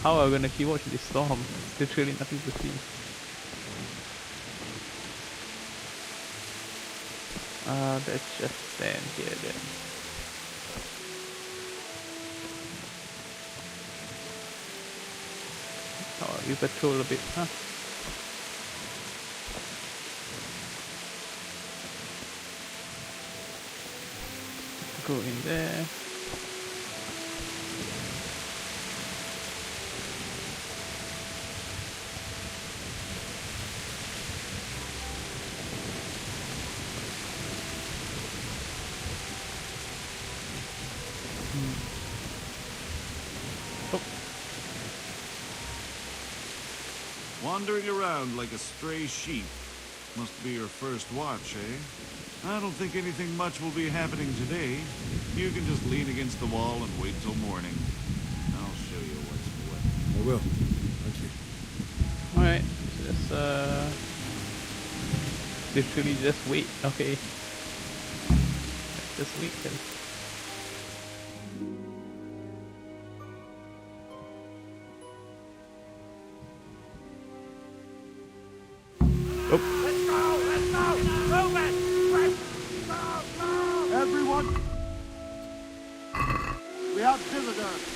how are we gonna keep watch this storm? There's literally nothing to see. Let's just stand here then. Oh, we patrol a bit, huh? Go in there. Wandering around like a stray sheep. Must be your first watch, eh? I don't think anything much will be happening today. You can just lean against the wall and wait till morning. I'll show you what's what. I will. Thank you. Alright, just literally just wait, okay. Just wait then. Everyone! We have visitors!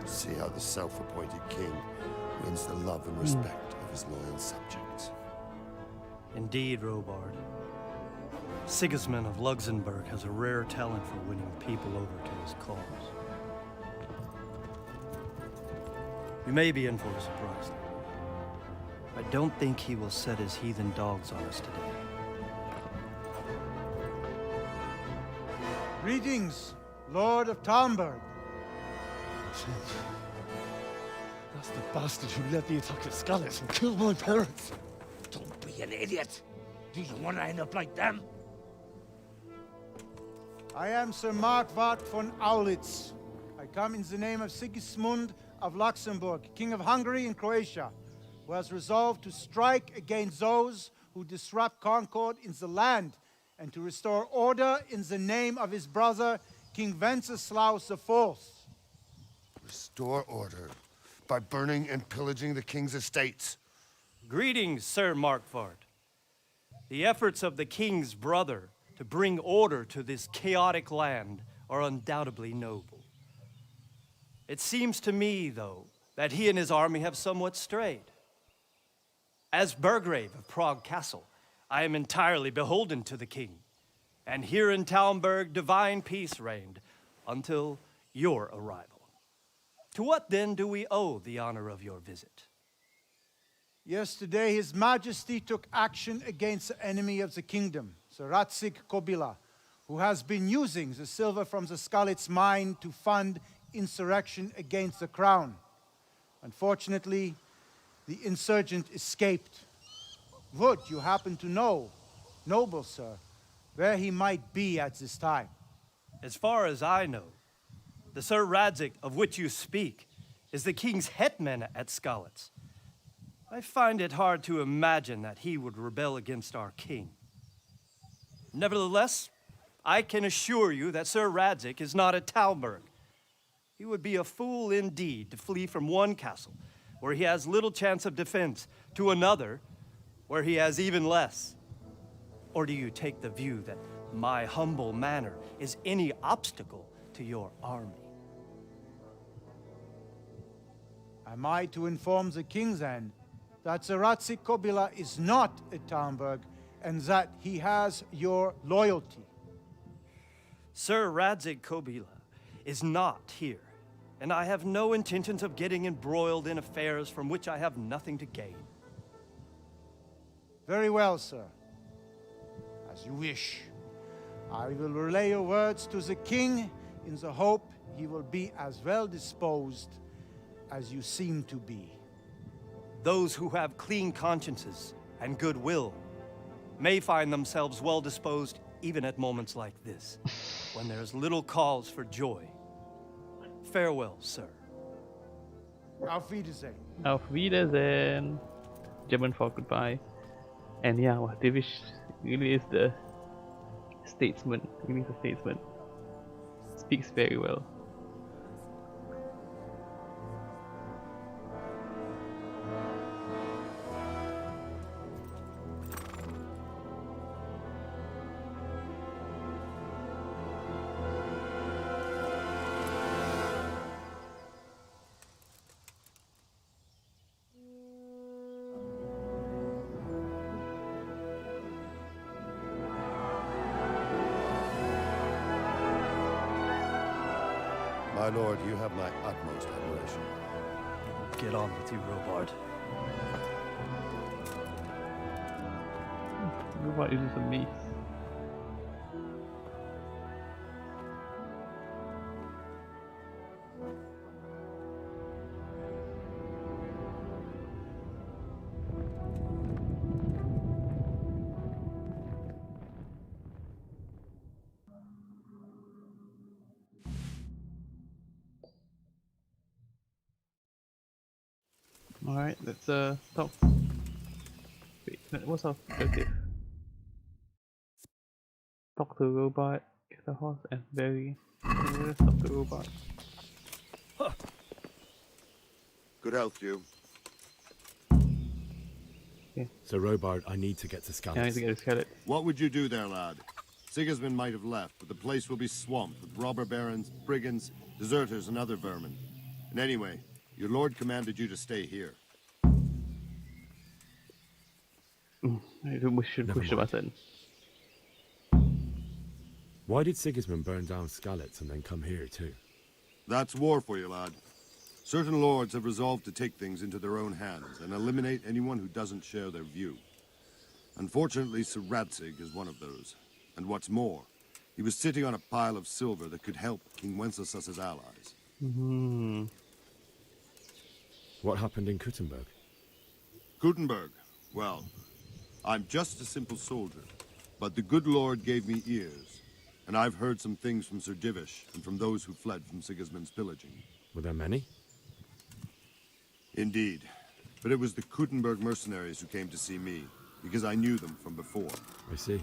See how the self-appointed king wins the love and respect of his loyal subjects. Indeed, Robard. Sigismund of Luxembourg has a rare talent for winning people over to his cause. You may be in for a surprise. I don't think he will set his heathen dogs on us today. Greetings, Lord of Talmberg. That's the bastard who led the attack at Skalitz and killed my parents. Don't be an idiot. Do you want to end up like them? I am Sir Markwart von Aulitz. I come in the name of Sigismund of Luxembourg, King of Hungary and Croatia, who has resolved to strike against those who disrupt concord in the land and to restore order in the name of his brother, King Wenceslaus IV. Restore order by burning and pillaging the king's estates. Greetings, Sir Markwart. The efforts of the king's brother to bring order to this chaotic land are undoubtedly noble. It seems to me, though, that he and his army have somewhat strayed. As Burgrave of Prague Castle, I am entirely beholden to the king, and here in Talmberg divine peace reigned until your arrival. To what then do we owe the honor of your visit? Yesterday, His Majesty took action against the enemy of the kingdom, the Radzik Kobila, who has been using the silver from the Skalitz mine to fund insurrection against the crown. Unfortunately, the insurgent escaped. Would you happen to know, noble sir, where he might be at this time? As far as I know, the Sir Radzik of which you speak is the king's hetman at Skalitz. I find it hard to imagine that he would rebel against our king. Nevertheless, I can assure you that Sir Radzik is not at Talmberg. He would be a fool indeed to flee from one castle, where he has little chance of defense, to another, where he has even less. Or do you take the view that my humble manner is any obstacle to your army? Am I to inform the king then that the Radzik Kobila is not at Talmberg and that he has your loyalty? Sir Radzik Kobila is not here, and I have no intentions of getting embroiled in affairs from which I have nothing to gain. Very well, sir. As you wish. I will relay your words to the king in the hope he will be as well disposed as you seem to be. Those who have clean consciences and goodwill may find themselves well disposed even at moments like this, when there's little cause for joy. Farewell, sir. Auf Wiedersehen. Auf Wiedersehen. German for goodbye. And yeah, well, Divish really is the statesman. Really is a statesman. Speaks very well. My lord, you have my utmost admiration. Get on with you, Robard. Robard uses a mace. Alright, let's talk. Wait, what's our objective? Talk to the robot, get the horse and berry. Let's talk to the robot. Good health, you. Okay. So Robard, I need to get to Skalitz. Yeah, I need to get to Skalitz. What would you do there, lad? Sigismund might have left, but the place will be swamped with robber barons, brigands, deserters, and other vermin. And anyway, your lord commanded you to stay here. We should push the button. Why did Sigismund burn down Skalitz and then come here too? That's war for you, lad. Certain lords have resolved to take things into their own hands and eliminate anyone who doesn't share their view. Unfortunately, Sir Radzik is one of those. And what's more, he was sitting on a pile of silver that could help King Wenceslas's allies. What happened in Kuttenberg? Kuttenberg? Well, I'm just a simple soldier, but the good Lord gave me ears, and I've heard some things from Sir Divish and from those who fled from Sigismund's pillaging. Were there many? Indeed, but it was the Kuttenberg mercenaries who came to see me, because I knew them from before. I see.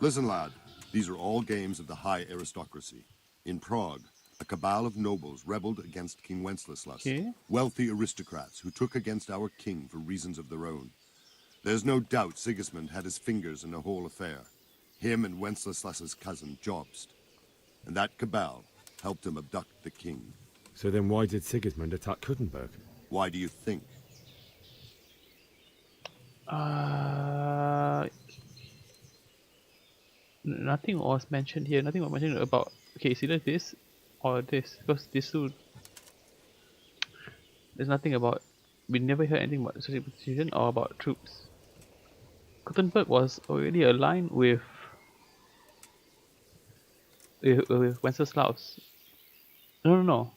Listen, lad, these are all games of the high aristocracy. In Prague, a cabal of nobles rebelled against King Wenceslas, wealthy aristocrats who took against our king for reasons of their own. There's no doubt Sigismund had his fingers in the whole affair. Him and Wenceslas's cousin, Jobst. And that cabal helped him abduct the king. So then why did Sigismund attack Kuttenberg? Why do you think? Nothing was mentioned here. Nothing was mentioned about. Okay, it's either this, or this, because this suit, there's nothing about, we never heard anything about substitution or about troops. Gutenberg was already aligned with Wenceslaus. No.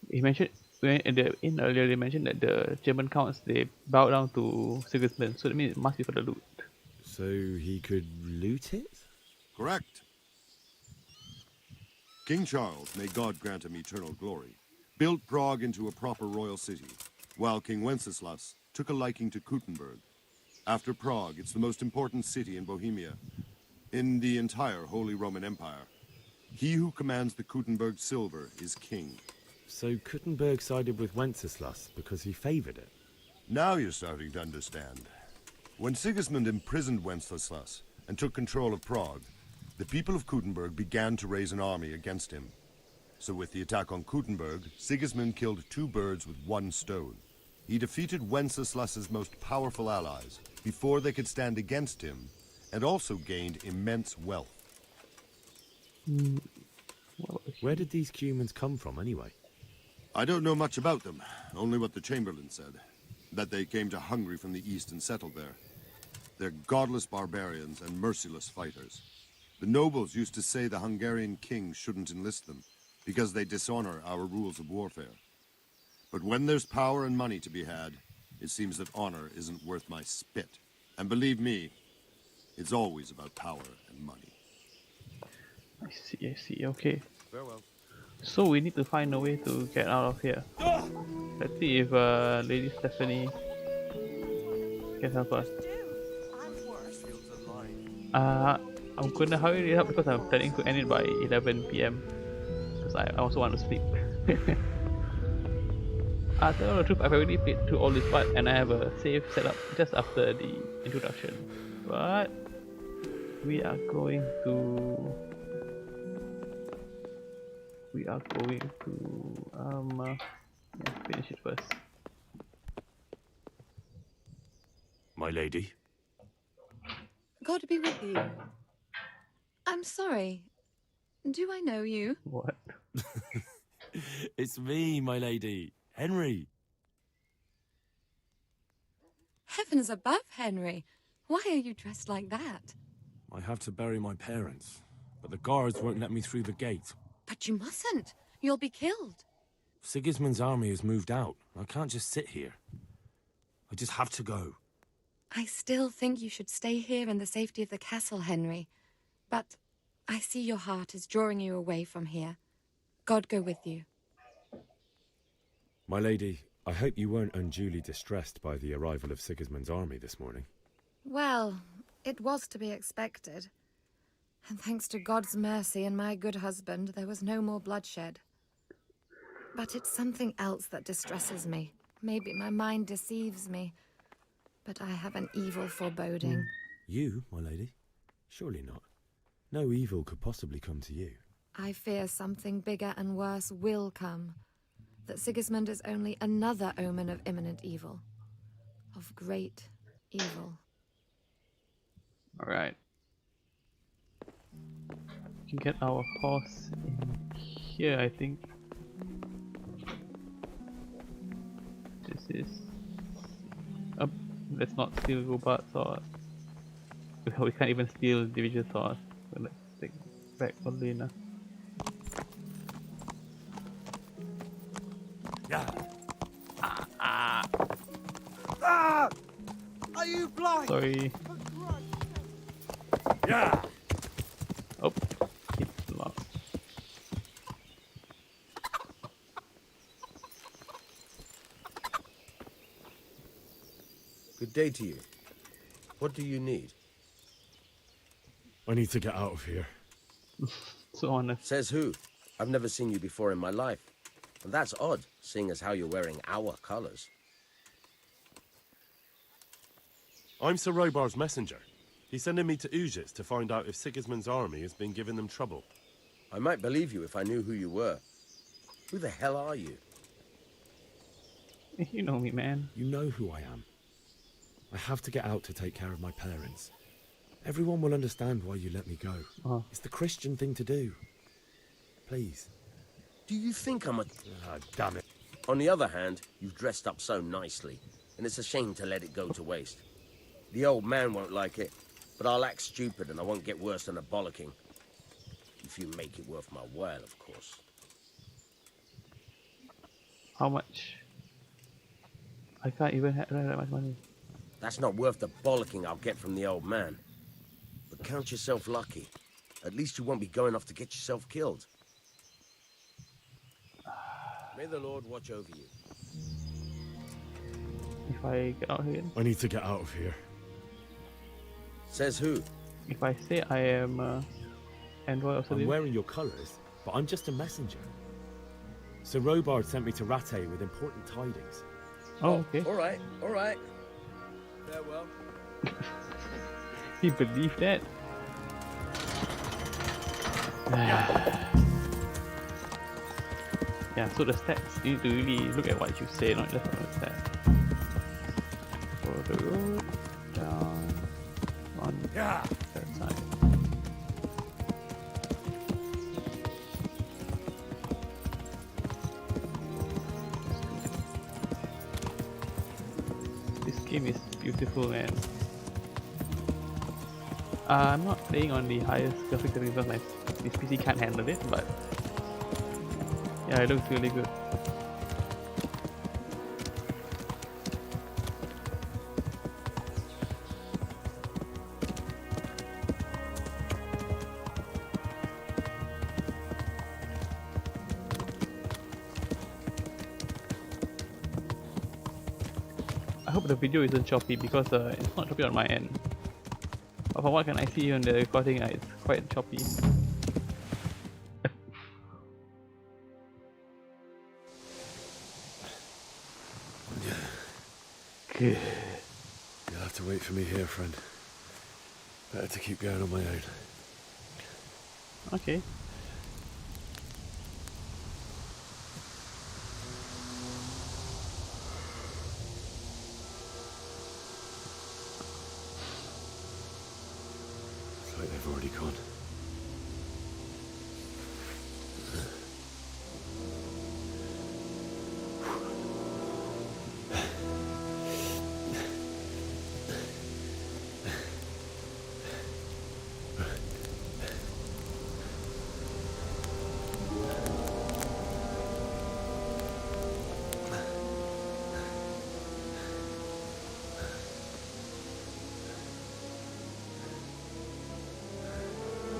He mentioned in the inn earlier. They mentioned that the German counts they bowed down to Sigismund, so that means it must be for the loot. So he could loot it? Correct. King Charles, may God grant him eternal glory, built Prague into a proper royal city, while King Wenceslas took a liking to Kuttenberg. After Prague, it's the most important city in Bohemia, in the entire Holy Roman Empire. He who commands the Kuttenberg silver is king. So Kuttenberg sided with Wenceslas because he favored it? Now you're starting to understand. When Sigismund imprisoned Wenceslas and took control of Prague, the people of Kuttenberg began to raise an army against him. So with the attack on Kuttenberg, Sigismund killed 2 birds with 1 stone. He defeated Wenceslas's most powerful allies before they could stand against him, and also gained immense wealth. Where did these humans come from anyway? I don't know much about them, only what the Chamberlain said. That they came to Hungary from the east and settled there. They're godless barbarians and merciless fighters. The nobles used to say the Hungarian king shouldn't enlist them, because they dishonor our rules of warfare. But when there's power and money to be had, it seems that honor isn't worth my spit. And believe me, it's always about power and money. I see, okay. Farewell. So we need to find a way to get out of here. Let's see if Lady Stephanie can help us. I'm gonna hurry it up because I'm planning to end it by 11 PM. Because I also want to sleep. To tell the truth, I've already played through all this part and I have a save set up just after the introduction. But we are going to finish it first. My lady. God be with you. I'm sorry. Do I know you? What? It's me, my lady. Henry. Heavens above, Henry. Why are you dressed like that? I have to bury my parents, but the guards won't let me through the gate. But you mustn't. You'll be killed. Sigismund's army has moved out. I can't just sit here. I just have to go. I still think you should stay here in the safety of the castle, Henry. But I see your heart is drawing you away from here. God go with you. My lady, I hope you weren't unduly distressed by the arrival of Sigismund's army this morning. Well, it was to be expected. And thanks to God's mercy and my good husband, there was no more bloodshed. But it's something else that distresses me. Maybe my mind deceives me. But I have an evil foreboding. You, my lady? Surely not. No evil could possibly come to you. I fear something bigger and worse will come. That Sigismund is only another omen of imminent evil. Of great evil. Alright. We can get our horse in here, I think. This is... let's not steal robots or... We can't even steal Division's horse. So let's take back Olena. Are you blind? Sorry. Yeah. Oh, it's locked. Good day to you. What do you need? I need to get out of here. So honest. Says who? I've never seen you before in my life. And that's odd, seeing as how you're wearing our colors. I'm Sir Robar's messenger. He's sending me to Ujits to find out if Sigismund's army has been giving them trouble. I might believe you if I knew who you were. Who the hell are you? You know me, man. You know who I am. I have to get out to take care of my parents. Everyone will understand why you let me go. Oh. It's the Christian thing to do. Please. Do you think I'm a... Ah, damn it. On the other hand, you've dressed up so nicely, and it's a shame to let it go to waste. The old man won't like it, but I'll act stupid and I won't get worse than a bollocking. If you make it worth my while, of course. How much? I can't even have that much money. That's not worth the bollocking I'll get from the old man. But count yourself lucky. At least you won't be going off to get yourself killed. May the Lord watch over you. If I get out here? I need to get out of here. Says who? If I say I am envoy of I'm the... wearing your colours, but I'm just a messenger. Sir Robard sent me to Rattay with important tidings. Oh, okay. All right, all right. Farewell. He believed that? Yeah, so the stats, you need to really look at what you say, not just on the stats. Follow the road, down, on that side. This game is beautiful, man. I'm not playing on the highest graphics because this PC can't handle it, but yeah, it looks really good. I hope the video isn't choppy because it's not choppy on my end. But from what can I see on the recording, it's quite choppy. Good. You'll have to wait for me here, friend. Better to keep going on my own. Okay. It's like they've already gone.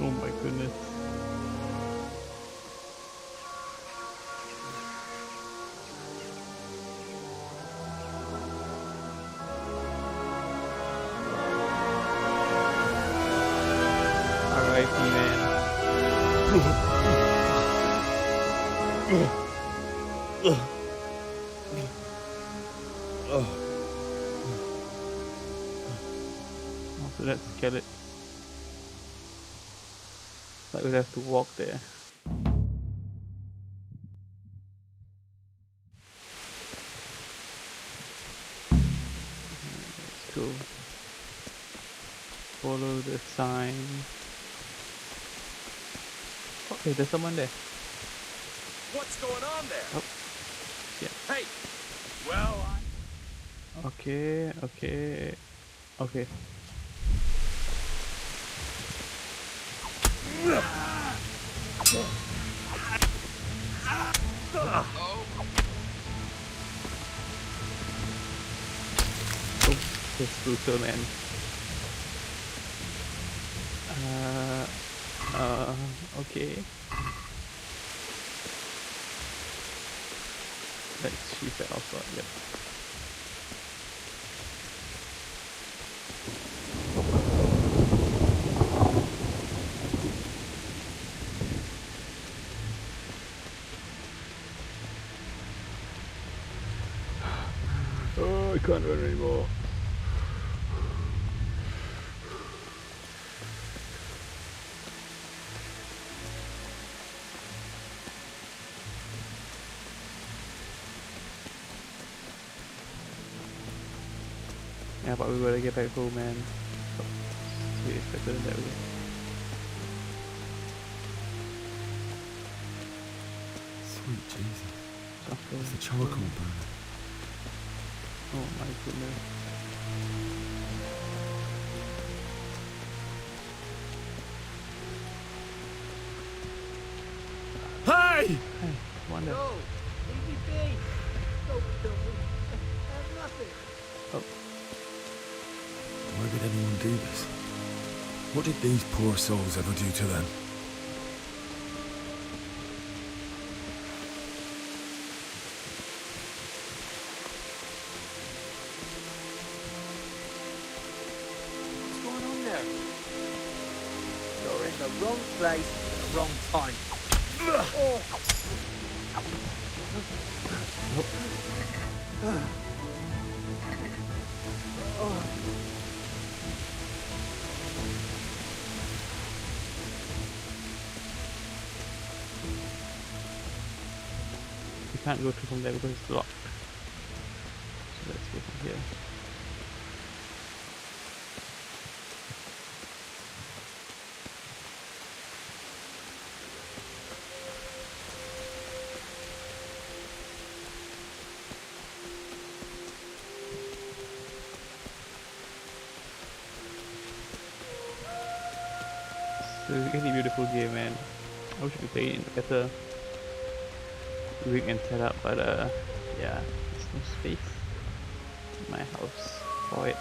Oh my goodness. R.I.P. man. So let's get it. Like we'll have to walk there. Let's go. Follow the sign. Okay, there's someone there. What's going on there? Oh, yeah. Hey! Well, Okay. Oh, that's brutal, man. Okay. Let's shoot that off, yep. Oh, I can't run anymore. Yeah, but we gotta get back home, man. Oh, it's better than that way. Sweet Jesus. Something. It's the charcoal burner. Oh my goodness. Hey! Hey, wonder. No, leave me be. Don't kill me. I have nothing. Oh. Why did anyone do this? What did these poor souls ever do to them? What's going on there? You're in the wrong place at the wrong time. Oh. We can't go through from there because it's locked. So let's go from here. It's a really beautiful game, man. I wish we could play it in a better rig and setup, but yeah, there's no space in my house for it.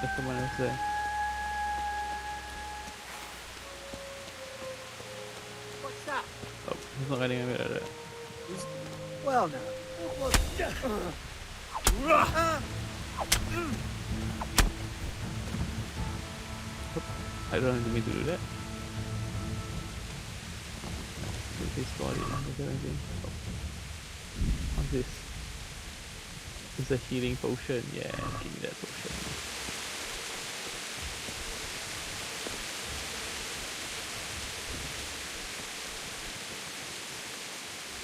There's someone else there. What's that? Oh, he's not getting away with it. Well, now. I don't mean to do that. Put his body under there again. Oh. What's this? It's a healing potion. Yeah, give me that potion.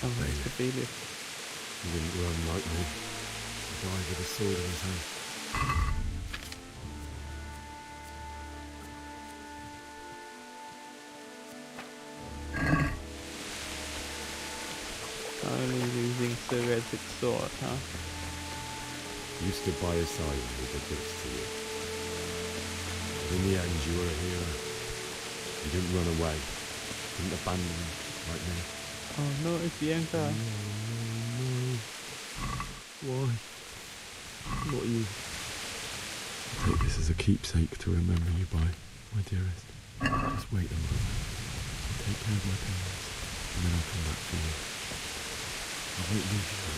Oh, it's the bailiff. He didn't run like me. He died with a sword in his hand. Only using the red sword, huh? You stood by his side and he did this to you. But in the end, you were a hero. You didn't run away. Didn't abandon me like me. Oh no, it's Bianca. No. Why? Not you. I'll take this as a keepsake to remember you by, my dearest. Just wait a moment. I'll take care of my parents, and then I'll come back for you. I won't leave you.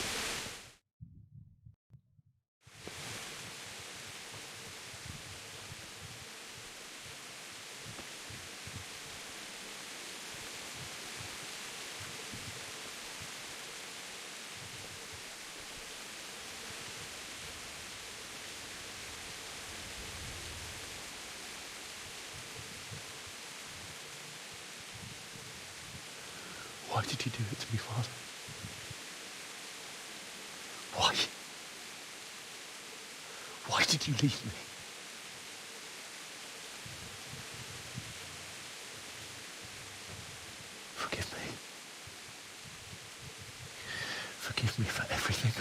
Why did you do it to me, Father? Why? Why did you leave me? Forgive me. Forgive me for everything.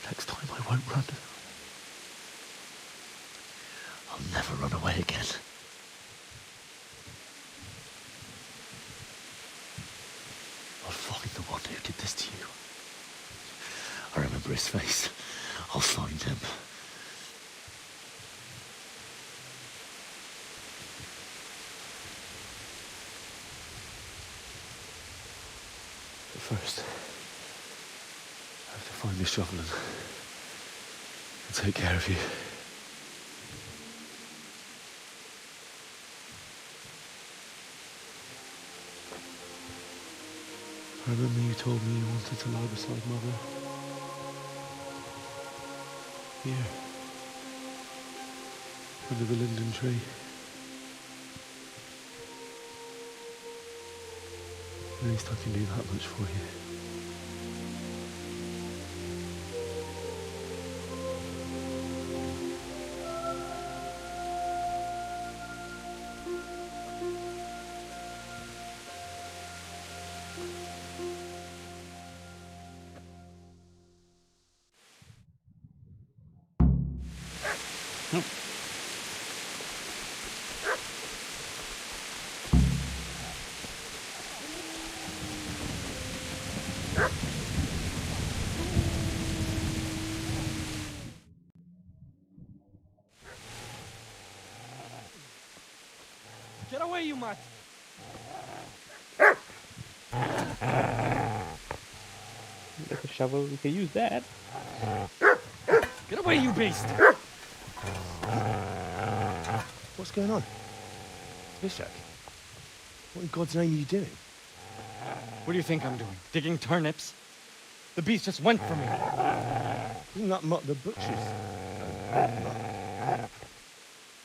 Next time I won't run. I'll never run away again. I'll find the one who did this to you. I remember his face. I'll find him. But first, I have to find this shovel and take care of you. I remember you told me you wanted to lie beside Mother. Here. Under the linden tree. At least I can do that much for you. away, you mutt! There's a shovel, we can use that. Get away, you beast! What's going on? Bishak, what in God's name are you doing? What do you think I'm doing? Digging turnips? The beast just went for me. Isn't that mutt the butcher's?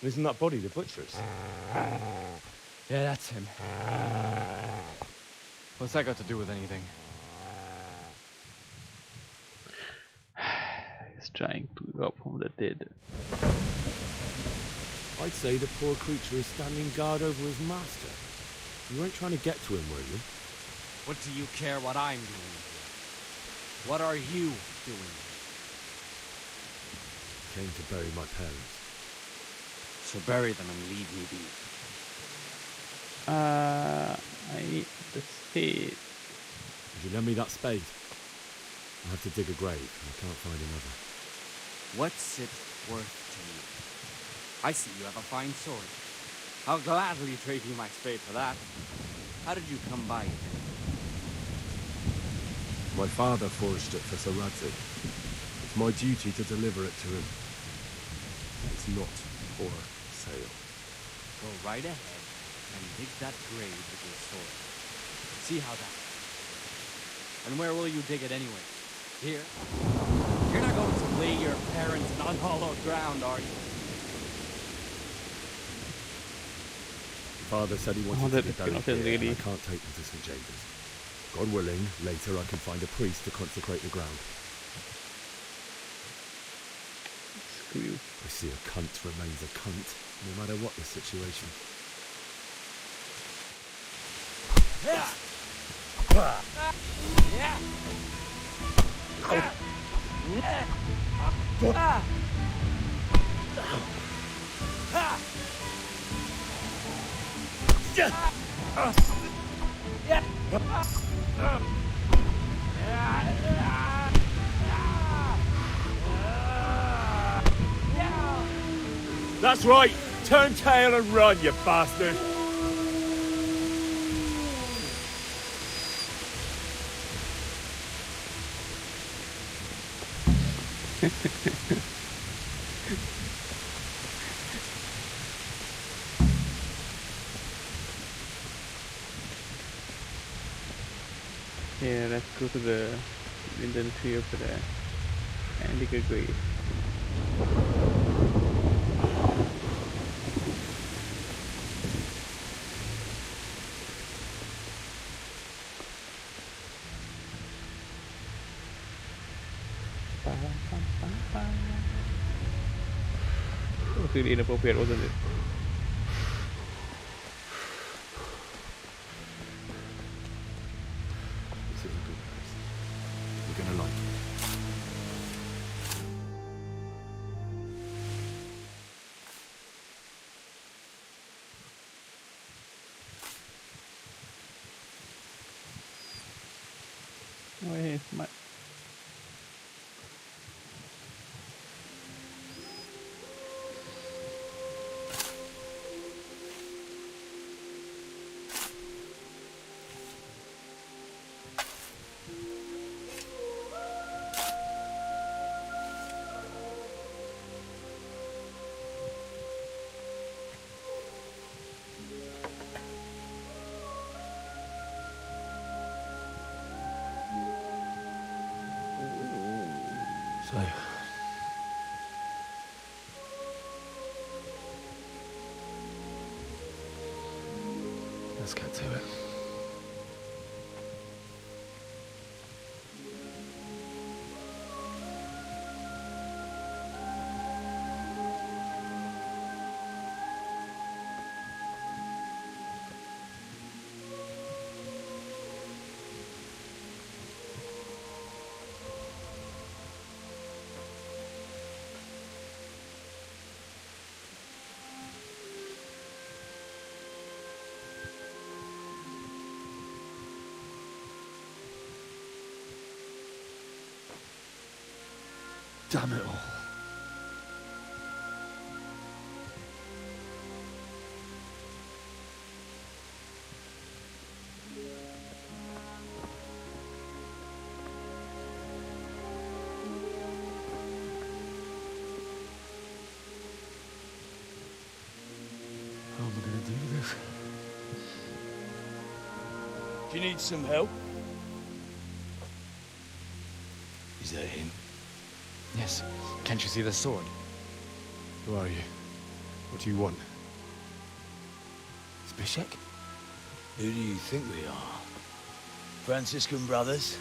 Isn't that body the butcher's? Yeah, that's him. What's that got to do with anything? He's trying to go up from the dead. I'd say the poor creature is standing guard over his master. You weren't trying to get to him, were you? What do you care what I'm doing here? What are you doing? Came to bury my parents. So bury them and leave me be. I need the spade. Would you lend me that spade? I have to dig a grave, and I can't find another. What's it worth to you? I see you have a fine sword. I'll gladly trade you my spade for that. How did you come by it? My father forged it for Saradzi. It's my duty to deliver it to him. It's not for sale. Go right ahead and dig that grave with your sword. See how that goes. And where will you dig it anyway? Here? You're not going to lay your parents in unhallowed ground, are you? Father said he wanted to get down here, really. and I can't take them to St. James's. God willing, later I can find a priest to consecrate the ground. Screw you. I see a cunt remains a cunt, no matter what the situation. Yeah. That's right. Turn tail and run, you bastard. Yeah, let's go to the linden tree over there and dig a grave. It was really inappropriate, wasn't it? This is a good place. You're gonna like it. Oh, hey, my. So, let's get to it. Damn it all. Do you need some help? Is that him? Yes. Can't you see the sword? Who are you? What do you want? Zbyszek? Who do you think we are? Franciscan brothers?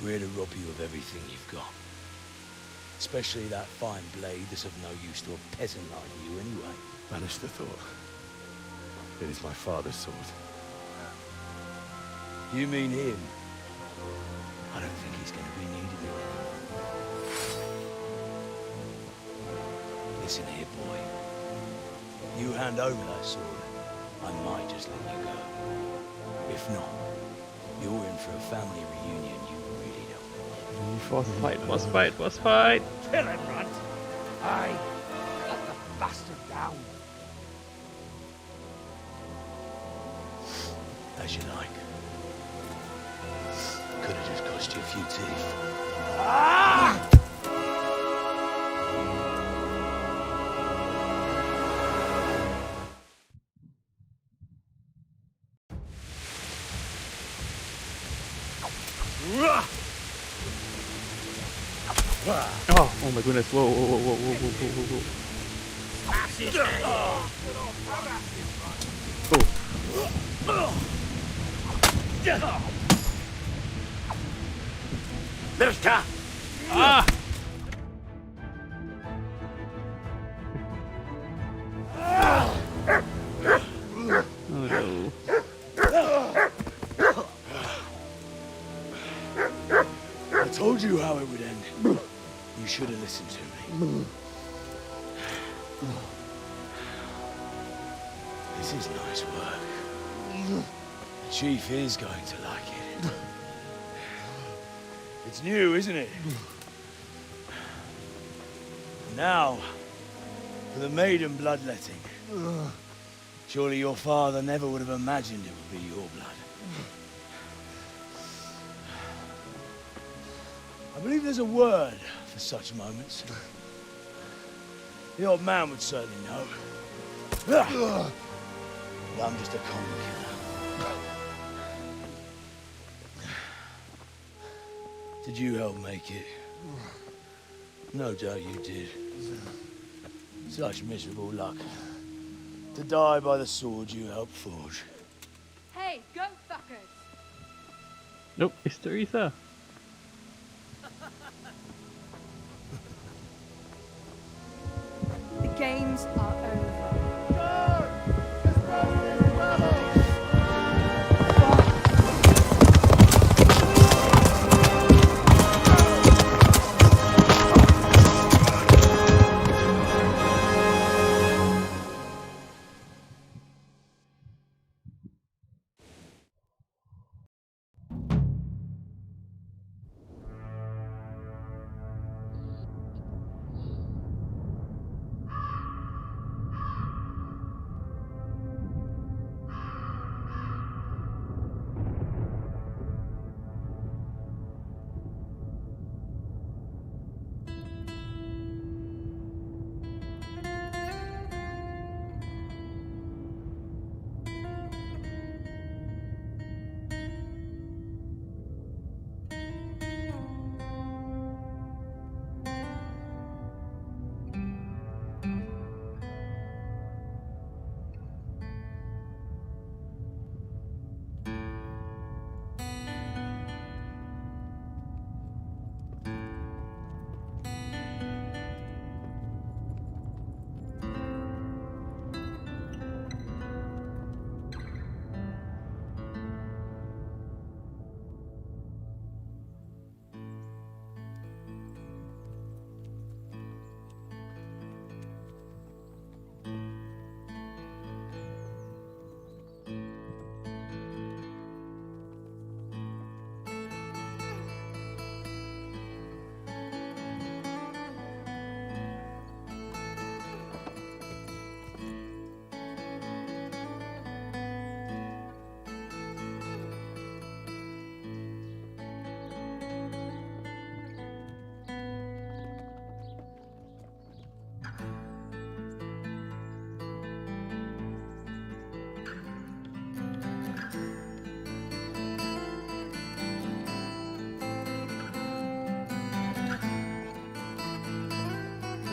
We're here to rob you of everything you've got. Especially that fine blade that's of no use to a peasant like you anyway. Banish the thought. It is my father's sword. You mean him? I don't think he's going to be needing it. Listen here, boy. You hand over that sword, I might just let you go. If not, you're in for a family reunion you really don't want. Boss fight, boss fight, boss fight! Kill him, Runt! Aye, cut the bastard down. As you like. Could have just cost you a few teeth. Ah! Oh my goodness, whoa, whoa, whoa, whoa, whoa, whoa, whoa, whoa. Mirka! Ah! Oh no. I told you how it would end. You should have listened to me. This is nice work. The chief is going to like it. It's new, isn't it? Now, for the maiden bloodletting. Surely your father never would have imagined it would be your blood. I believe there's a word for such moments. The old man would certainly know. But I'm just a common killer. Did you help make it? No doubt you did. Such miserable luck. To die by the sword you helped forge. Hey, go fuckers! Nope, it's Teresa. The games are over.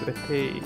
Betty.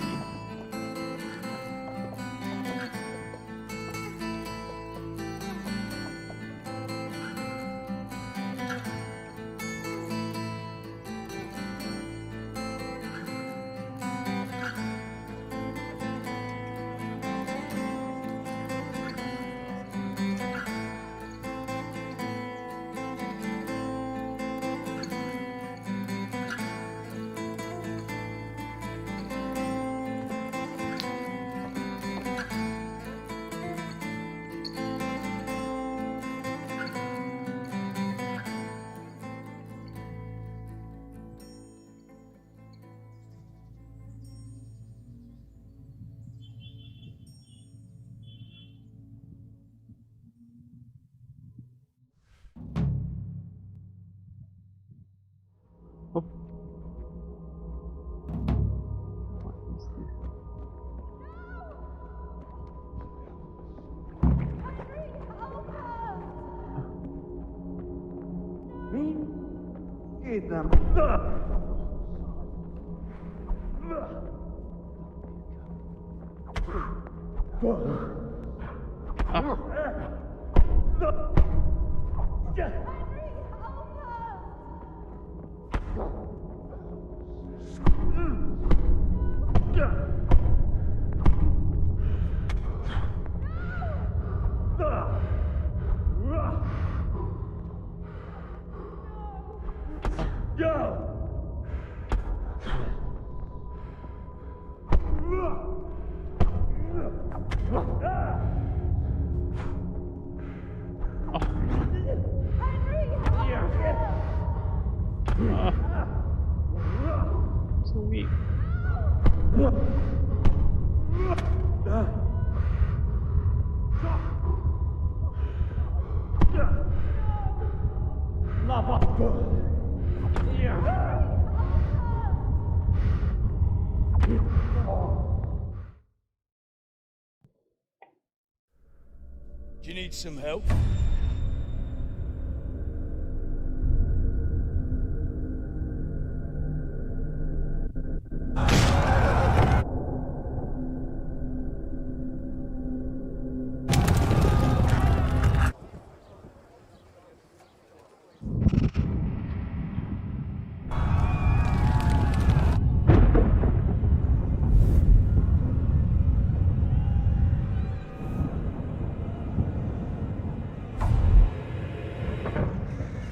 So weak. Do you need some help?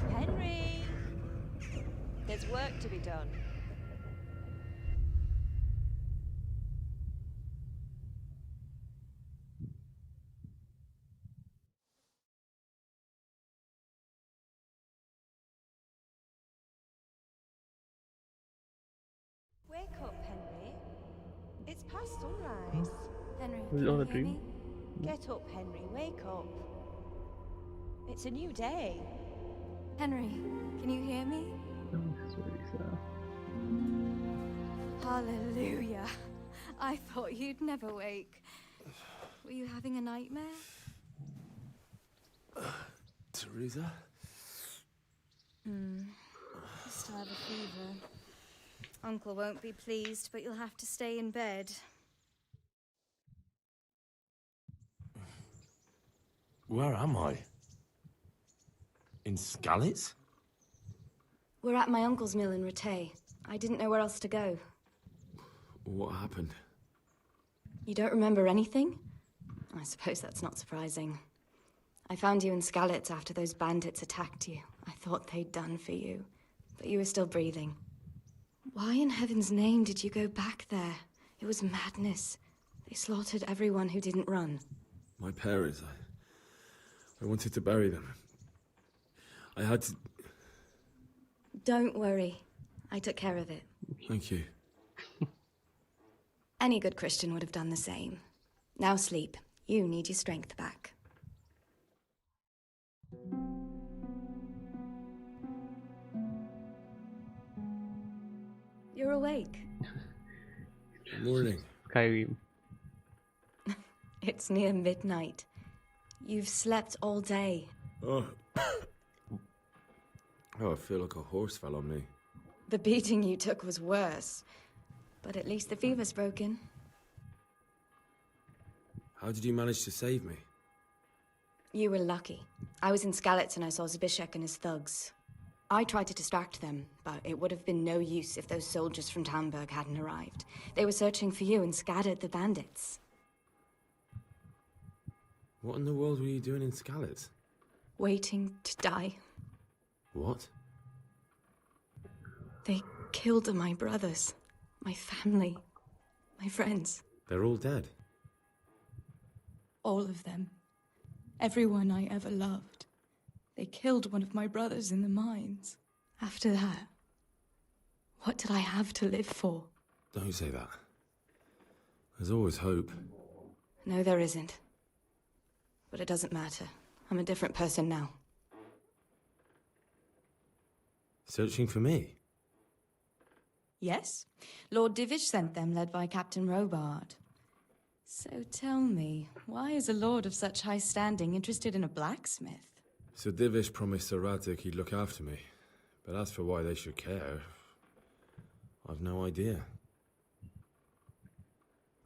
Henry! There's work to be done. Wake up, Henry. It's past sunrise. Henry, Was can it all you a hear dream? me? Get up, Henry. Wake up. It's a new day. Henry, can you hear me? Hallelujah. I thought you'd never wake. Were you having a nightmare? Teresa? You still have a fever. Uncle won't be pleased, but you'll have to stay in bed. Where am I? In Skalitz? We're at my uncle's mill in Rattay. I didn't know where else to go. What happened? You don't remember anything? I suppose that's not surprising. I found you in Skalitz after those bandits attacked you. I thought they'd done for you, but you were still breathing. Why in heaven's name did you go back there? It was madness. They slaughtered everyone who didn't run. My parents, I wanted to bury them. I had to... Don't worry. I took care of it. Thank you. Any good Christian would have done the same. Now sleep. You need your strength back. You're awake. Good morning. Skyrim. It's near midnight. You've slept all day. Oh. Oh, I feel like a horse fell on me. The beating you took was worse. But at least the fever's broken. How did you manage to save me? You were lucky. I was in Skalitz and I saw Zbyszek and his thugs. I tried to distract them, but it would have been no use if those soldiers from Tamburg hadn't arrived. They were searching for you and scattered the bandits. What in the world were you doing in Skalitz? Waiting to die. What? They killed my brothers, my family, my friends. They're all dead. All of them. Everyone I ever loved. They killed one of my brothers in the mines. After that, what did I have to live for? Don't say that. There's always hope. No, there isn't. But it doesn't matter. I'm a different person now. Searching for me? Yes. Lord Divish sent them, led by Captain Robard. So tell me, why is a lord of such high standing interested in a blacksmith? Sir Divish promised Sir Radzik he'd look after me. But as for why they should care, I've no idea.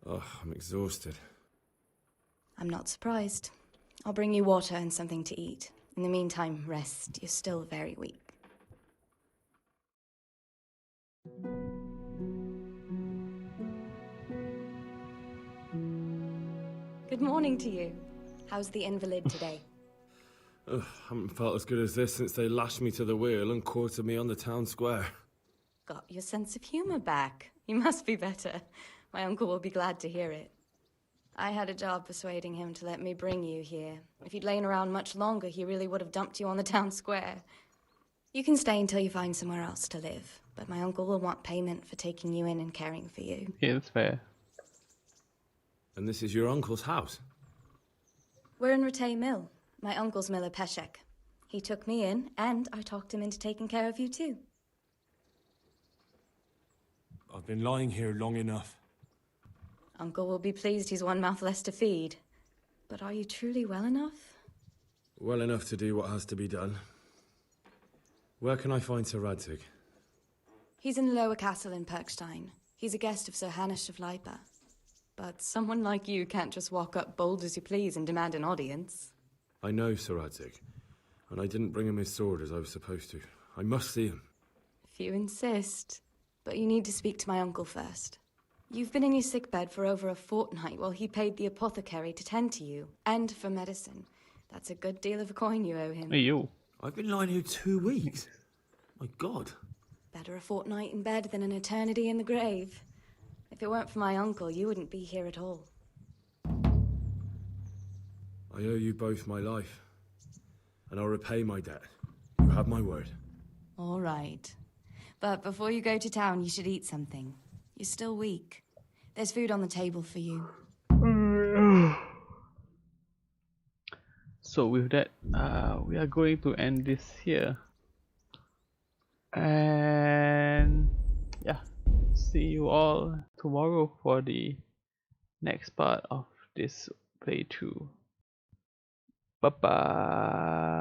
Oh, I'm exhausted. I'm not surprised. I'll bring you water and something to eat. In the meantime, rest. You're still very weak. Good morning to you. How's the invalid today? Ugh, haven't felt as good as this since they lashed me to the wheel and quartered me on the town square. Got your sense of humor back. You must be better. My uncle will be glad to hear it. I had a job persuading him to let me bring you here. If you'd lain around much longer, he really would have dumped you on the town square. You can stay until you find somewhere else to live, but my uncle will want payment for taking you in and caring for you. Yeah, that's fair. And this is your uncle's house? We're in Ratay Mill. My uncle's miller Peshek. He took me in, and I talked him into taking care of you too. I've been lying here long enough. Uncle will be pleased he's one mouth less to feed. But are you truly well enough? Well enough to do what has to be done. Where can I find Sir Radzik? He's in the lower castle in Perkstein. He's a guest of Sir Hanush of Leipa. But someone like you can't just walk up bold as you please and demand an audience. I know Sir Radzik, and I didn't bring him his sword as I was supposed to. I must see him. If you insist. But you need to speak to my uncle first. You've been in your sickbed for over a fortnight while he paid the apothecary to tend to you, and for medicine. That's a good deal of a coin you owe him. Hey, you. I've been lying here 2 weeks. My God. Better a fortnight in bed than an eternity in the grave. If it weren't for my uncle, you wouldn't be here at all. I owe you both my life, and I'll repay my debt. You have my word. All right. But before you go to town, you should eat something. You're still weak. There's food on the table for you. So with that, we are going to end this here. And yeah, see you all tomorrow for the next part of this playthrough. Bye bye.